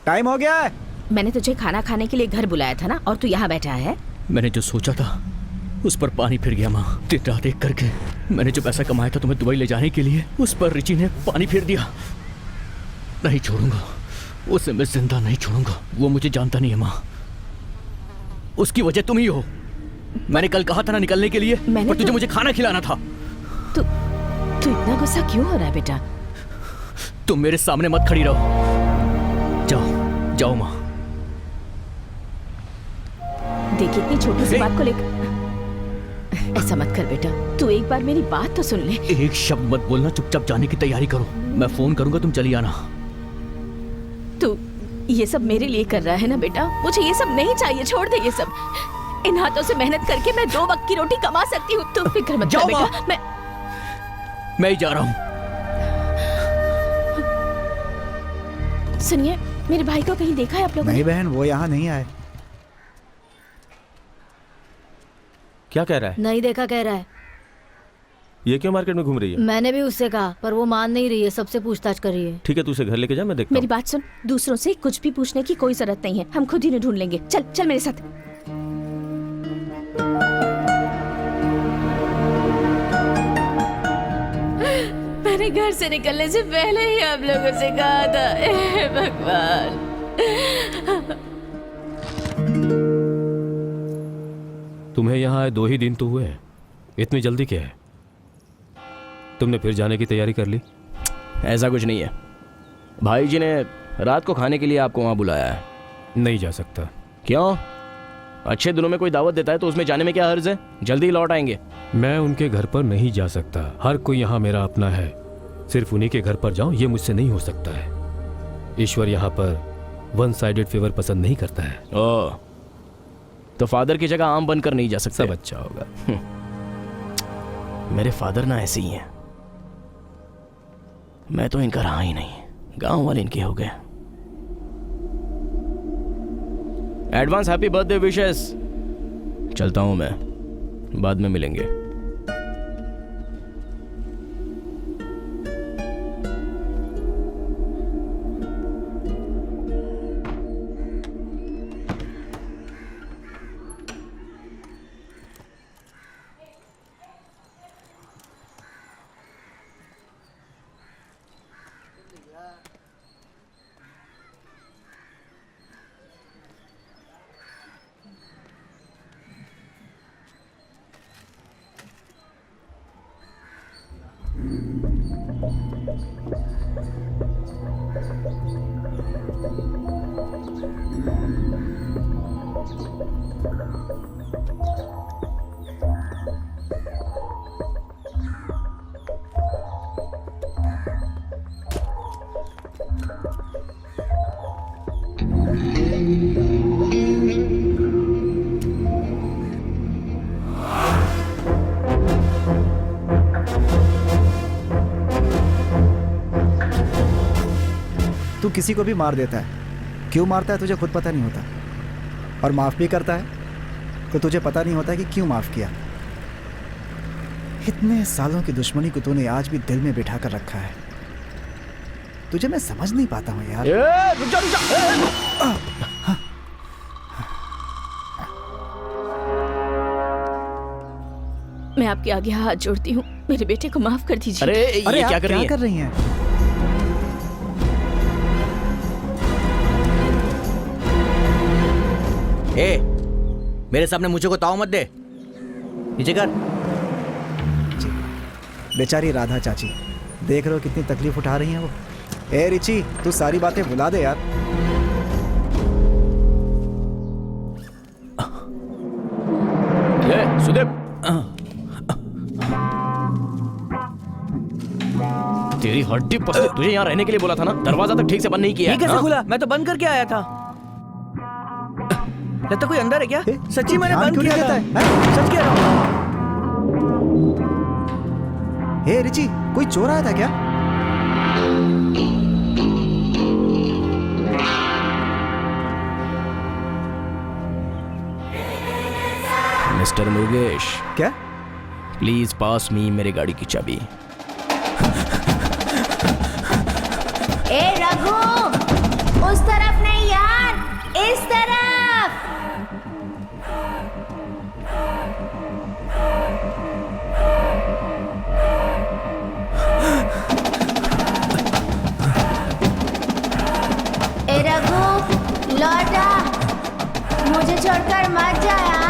टाइम हो गया है।
मैंने तुझे खाना खाने के लिए घर बुलाया था ना, और तू यहाँ बैठा है।
मैंने जो सोचा था उस पर पानी फिर गया माँ। दिन रात एक करके मैंने जो पैसा कमाया था तुम्हें दुबई ले जाने के लिए, उस पर रिची ने पानी फेर दिया। नहीं छोड़ूंगा उसे, मैं जिंदा नहीं छोड़ूंगा। वो मुझे जानता नहीं है माँ, उसकी वजह तुम ही हो। मैंने कल कहा था ना निकलने के लिए, पर तुझे मुझे खाना खिलाना था।
तू इतना गुस्सा क्यों हो रहा है बेटा?
तुम मेरे सामने मत खड़ी रहो। जाओ जाओ माँ।
देखिए इतनी छोटी सी बात को लेकर ऐसा मत कर बेटा, तू एक बार मेरी बात तो सुन ले।
एक शब्द मत बोलना, चुपचाप जाने की तैयारी करो। मैं फोन करूंगा, तुम चली आना।
तू ये सब मेरे लिए कर रहा है ना बेटा, मुझे ये सब नहीं चाहिए, छोड़ दे ये सब। इन हाथों से मेहनत करके मैं 2 वक्त की रोटी कमा सकती हूँ, तुम फिक्र मत कर बेटा।
मैं ही जा रहा हूँ।
सुनिए, मेरे भाई को कहीं देखा है आप लोगों ने?
नहीं बहन, वो यहाँ नहीं आए।
क्या कह रहा है?
नहीं देखा कह रहा है।
ये क्यों मार्केट में घूम रही है?
मैंने भी उससे कहा, पर वो मान नहीं रही है, सबसे पूछताछ कर रही है।
ठीक है, तू उसे घर लेके जा, मैं देखता
मेरी बात सुन, दूसरों से कुछ भी पूछने की कोई जरूरत नहीं है, हम खुद ही ढूंढ लेंगे। चल चल मेरे साथ। मैंने घर से निकलने से पहले ही आप लोगों से कहा था। हे भगवान।
तुम्हें यहाँ आए 2 ही दिन तो हुए, इतनी जल्दी क्या है? तुमने फिर जाने की तैयारी कर ली?
ऐसा कुछ नहीं है, भाई जी ने रात को खाने के लिए आपको वहाँ बुलाया है।
नहीं जा सकता।
क्यों? अच्छे दिनों में कोई दावत देता है तो उसमें जाने में क्या हर्ज है? जल्दी लौट आएंगे।
मैं उनके घर पर नहीं जा सकता, हर कोई यहाँ मेरा अपना है। सिर्फ उन्हीं के घर पर जाऊं ये मुझसे नहीं हो सकता है। ईश्वर यहाँ पर 1 साइडेड फेवर पसंद नहीं करता है।
ओह, तो फादर की जगह आम बनकर नहीं जा सकते?
सब अच्छा होगा।
मेरे फादर ना ऐसे ही हैं, मैं तो इनका रहा ही नहीं, गांव वाले इनके हो गए। Advance happy birthday wishes. चलता हूं मैं, बाद में मिलेंगे।
तू किसी को भी मार देता है, क्यों मारता है तुझे खुद पता नहीं होता, और माफ़ भी करता है तो तुझे पता नहीं होता कि क्यों माफ़ किया। इतने सालों की दुश्मनी को तूने आज भी दिल में बिठा कर रखा है। तुझे मैं समझ नहीं पाता हूँ यार।
रुक जा, रुक जा।
आपके आगे हाथ जोड़ती हूँ, मेरे बेटे को माफ कर दीजिए।
अरे
अरे
ये
आप
क्या कर रही है?
कर रही हैं?
ए, मेरे सामने मुझे को ताव मत दे, नीचे कर।
बेचारी राधा चाची, देख रहे हो कितनी तकलीफ उठा रही हैं वो। ए रिची, तू सारी बातें भुला दे यार।
ये सुदेव, तेरी हड्डी पसली, तुझे यहाँ रहने के लिए बोला था ना, दरवाजा तक ठीक से बंद नहीं किया।
ये कैसे
हाँ?
खुला? मैं तो बंद करके आया था। लगता कोई अंदर है क्या? सच्ची मैंने
ध्यान
बंद
क्यों
किया
नहीं
था।
देता है?
सच कह रहा हूँ।
हे रिची, कोई चोर आया था क्या?
मिस्टर मुरुगेश,
क्या?
प्लीज पास मी मेरी गाड़ी की चाबी।
ए रघु, उस तरफ नहीं यार, इस तरफ। ए रघु, लौटा, मुझे छोड़कर मत जा यार।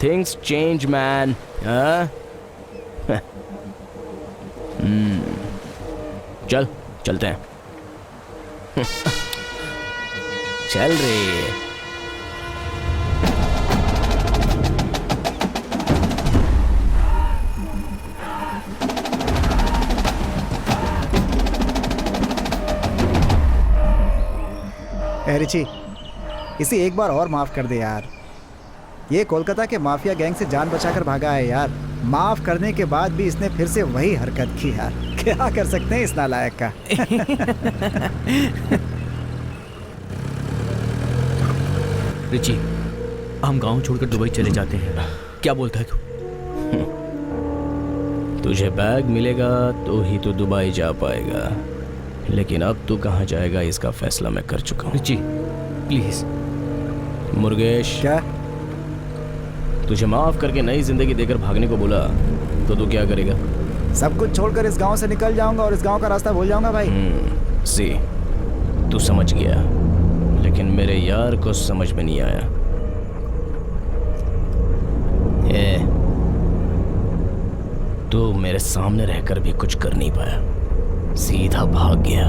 Things change, man. हाँ? चल, चलते हैं। चल रे।
ए रिची, इसे एक बार और माफ कर दे यार। ये कोलकाता के माफिया गैंग से जान बचाकर भागा है यार। माफ करने के बाद भी इसने फिर से वही हरकत की यार। क्या कर सकते हैं इस नालायक का।
रिची, हम गांव छोड़कर दुबई चले जाते हैं, क्या बोलता है तू?
तुझे बैग मिलेगा तो ही तो दुबई जा पाएगा, लेकिन अब तू कहाँ जाएगा इसका फैसला मैं कर चुका हूँ।
Richie, please.
मुरुगेश,
क्या?
तुझे माफ करके नई जिंदगी देकर भागने को बोला तो तू क्या करेगा?
सब कुछ छोड़कर इस गांव से निकल जाऊंगा और इस गांव का रास्ता भूल जाऊंगा भाई।
सी, तू समझ गया, लेकिन मेरे यार को समझ में नहीं आया। तू मेरे सामने रहकर भी कुछ कर नहीं पाया, सीधा भाग गया।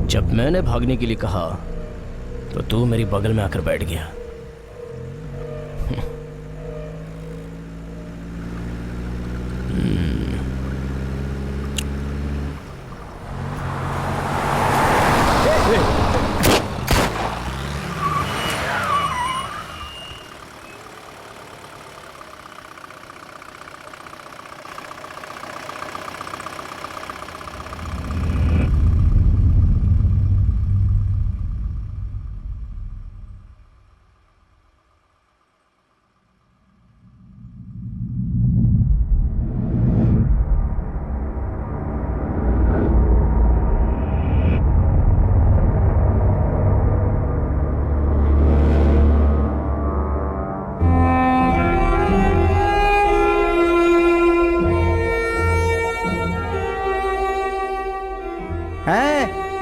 जब मैंने भागने के लिए कहा तो तू मेरी बगल में आकर बैठ गया।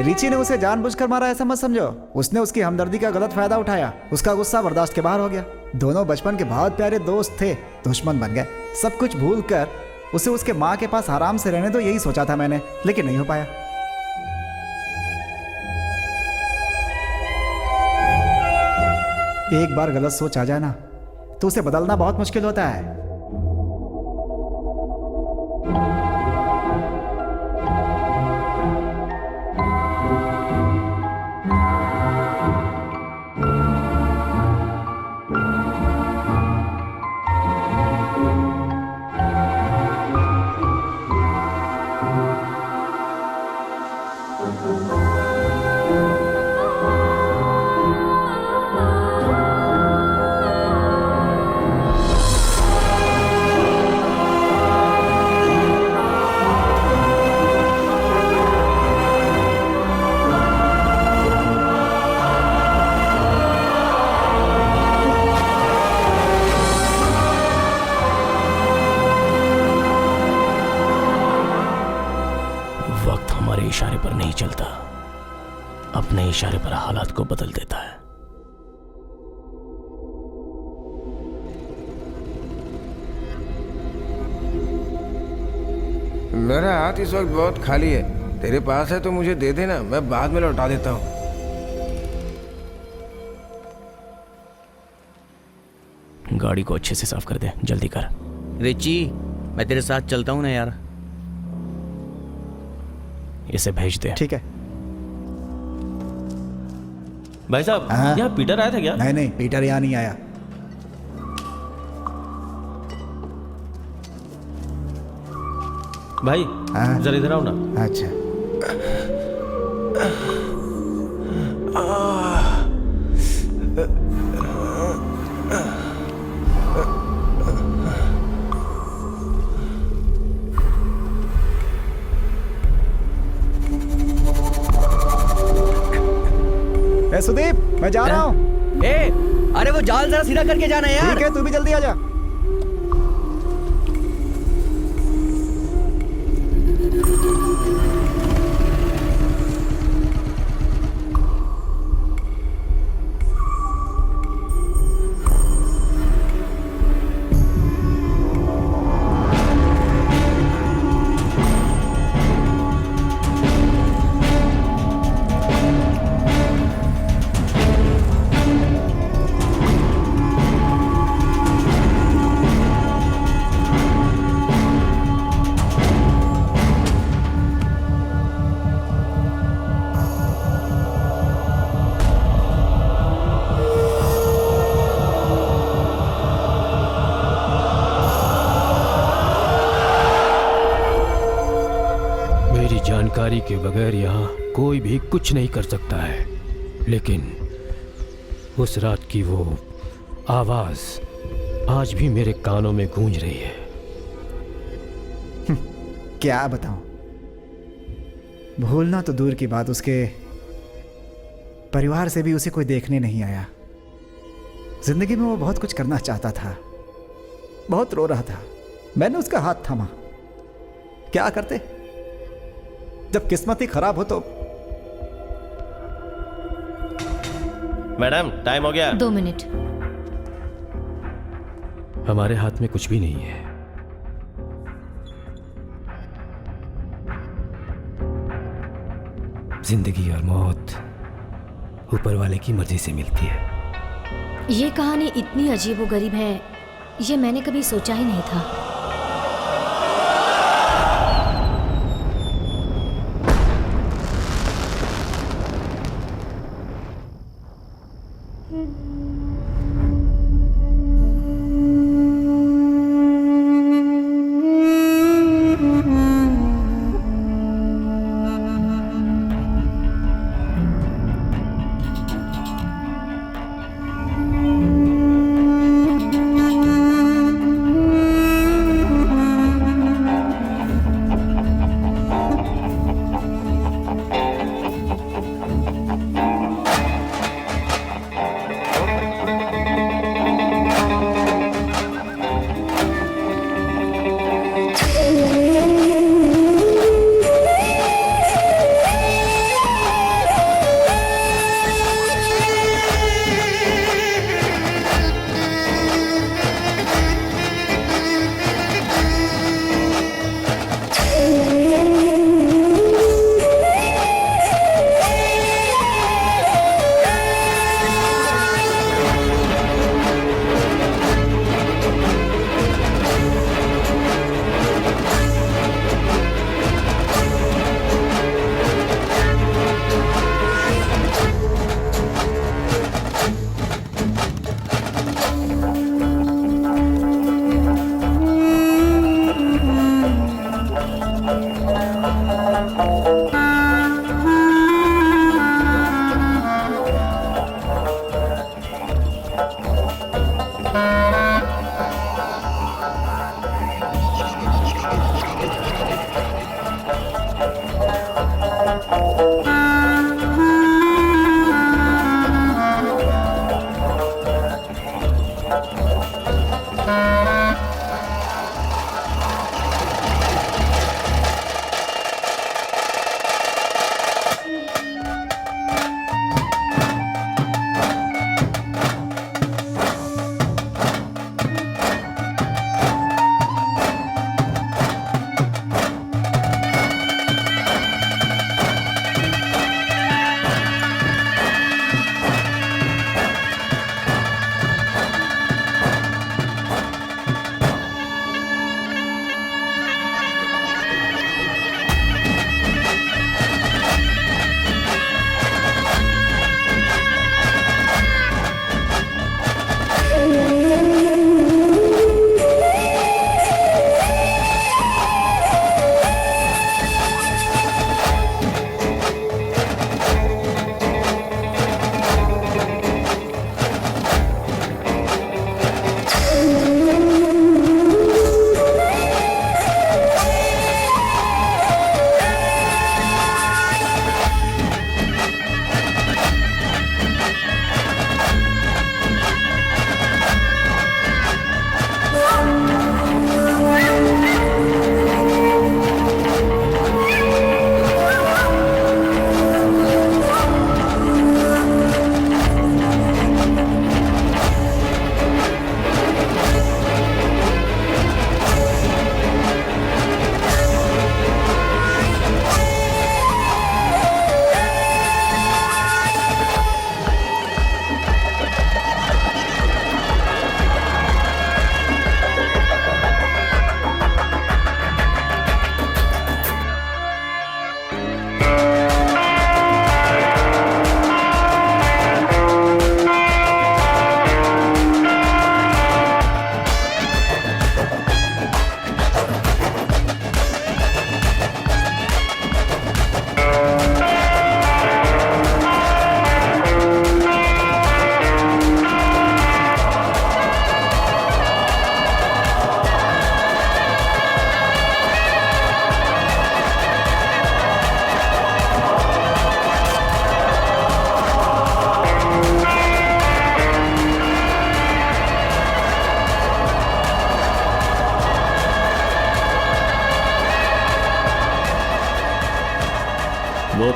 रिची ने उसे जानबूझकर मारा ऐसा मत समझो। उसने उसकी हमदर्दी का गलत फायदा उठाया। उसका गुस्सा बर्दाश्त के बाहर हो गया। दोनों बचपन के बहुत प्यारे दोस्त थे, दुश्मन बन गए। सब कुछ भूल कर उसे उसके माँ के पास आराम से रहने दो, यही सोचा था मैंने, लेकिन नहीं हो पाया। एक बार गलत सोच आ जाए ना तो उसे बदलना बहुत मुश्किल होता है।
वक्त हमारे इशारे पर नहीं चलता, अपने इशारे पर हालात को बदल देता है।
मेरा हाथ इस वक्त बहुत खाली है, तेरे पास है तो मुझे दे देना, मैं बाद में लौटा देता हूँ।
गाड़ी को अच्छे से साफ कर दे, जल्दी कर।
रिची, मैं तेरे साथ चलता हूँ ना यार।
इसे भेज दे।
ठीक है।
भाई साहब,
हाँ?
यहाँ पीटर आया था क्या?
नहीं नहीं, पीटर यहाँ नहीं आया।
भाई
हाँ?
जरा इधर आओ ना।
अच्छा। ए सुदीप, मैं जा रहा हूँ।
ए, अरे वो जाल जरा सीधा करके जाना यार।
ठीक है, तू भी जल्दी आ जा।
जानकारी के बगैर यहाँ कोई भी कुछ नहीं कर सकता है, लेकिन उस रात की वो आवाज आज भी मेरे कानों में गूंज रही है।
क्या बताऊं, भूलना तो दूर की बात, उसके परिवार से भी उसे कोई देखने नहीं आया। जिंदगी में वो बहुत कुछ करना चाहता था, बहुत रो रहा था। मैंने उसका हाथ थामा। क्या करते जब किस्मत ही खराब हो तो।
मैडम, टाइम हो गया।
2 मिनट।
हमारे हाथ में कुछ भी नहीं है। जिंदगी और मौत ऊपर वाले की मर्जी से मिलती है।
ये कहानी इतनी अजीबोगरीब है, ये मैंने कभी सोचा ही नहीं था।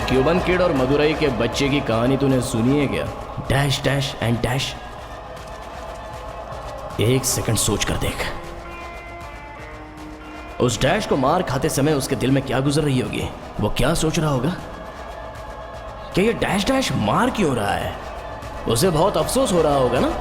क्यूबन किड और मदुरई के बच्चे की कहानी तूने सुनी है क्या? Dash dash and dash. एक सेकंड सोच कर देख, उस डैश को मार खाते समय उसके दिल में क्या गुजर रही होगी? वो क्या सोच रहा होगा कि ये डैश डैश मार क्यों रहा है? उसे बहुत अफसोस हो रहा होगा ना।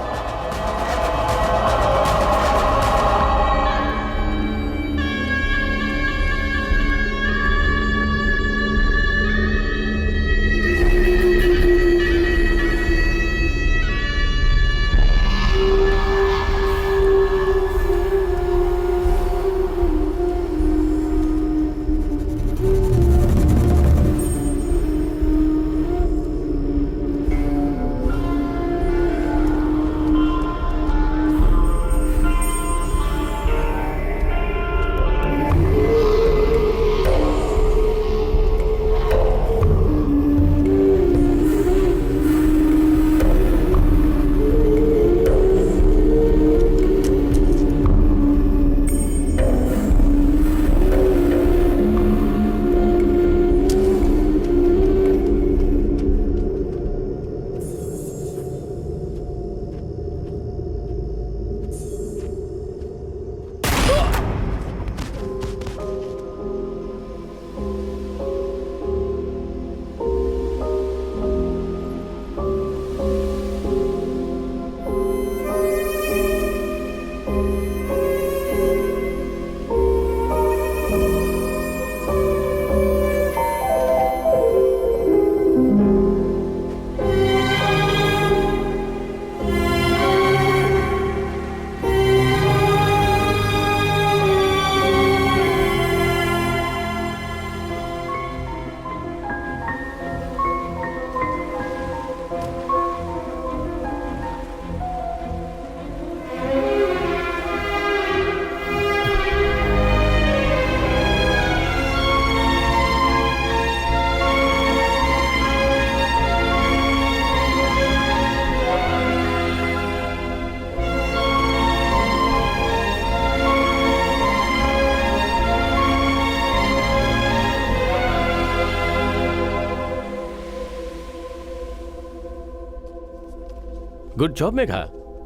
Good job Megha.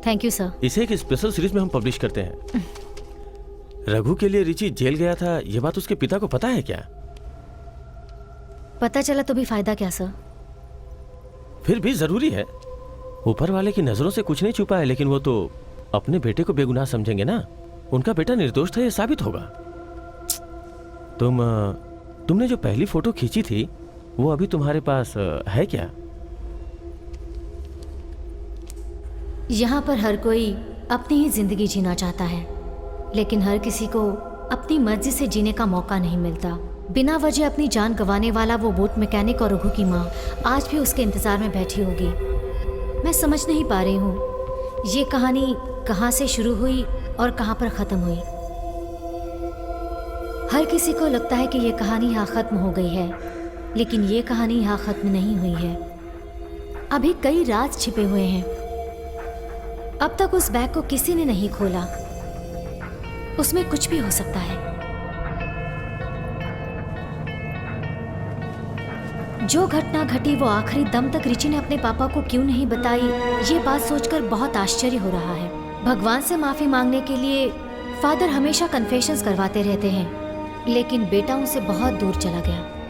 Thank you sir.
इसे एक स्पेशल सीरीज में हम पब्लिश करते हैं। रघु के लिए रिची जेल गया था, ये बात उसके पिता को पता है क्या?
पता चला तो भी फायदा क्या सर?
फिर भी जरूरी है। ऊपर वाले की नजरों से कुछ नहीं छुपा है, लेकिन वो तो अपने बेटे को बेगुनाह समझेंगे ना। उनका बेटा निर्दोष था, ये साबित होगा। तुमने जो पहली फोटो खींची थी वो अभी तुम्हारे पास है क्या?
यहाँ पर हर कोई अपनी ही जिंदगी जीना चाहता है, लेकिन हर किसी को अपनी मर्जी से जीने का मौका नहीं मिलता। बिना वजह अपनी जान गंवाने वाला वो बोट मैकेनिक और रघु की माँ आज भी उसके इंतजार में बैठी होगी। मैं समझ नहीं पा रही हूँ ये कहानी कहाँ से शुरू हुई और कहाँ पर ख़त्म हुई। हर किसी को लगता है कि ये कहानी यहाँ ख़त्म हो गई है, लेकिन ये कहानी यहाँ ख़त्म नहीं हुई है। अभी कई राज छिपे हुए हैं। अब तक उस बैग को किसी ने नहीं खोला। उसमें कुछ भी हो सकता है। जो घटना घटी वो आखिरी दम तक रिची ने अपने पापा को क्यों नहीं बताई, ये बात सोचकर बहुत आश्चर्य हो रहा है। भगवान से माफी मांगने के लिए फादर हमेशा कन्फेशंस करवाते रहते हैं, लेकिन बेटा उनसे बहुत दूर चला गया।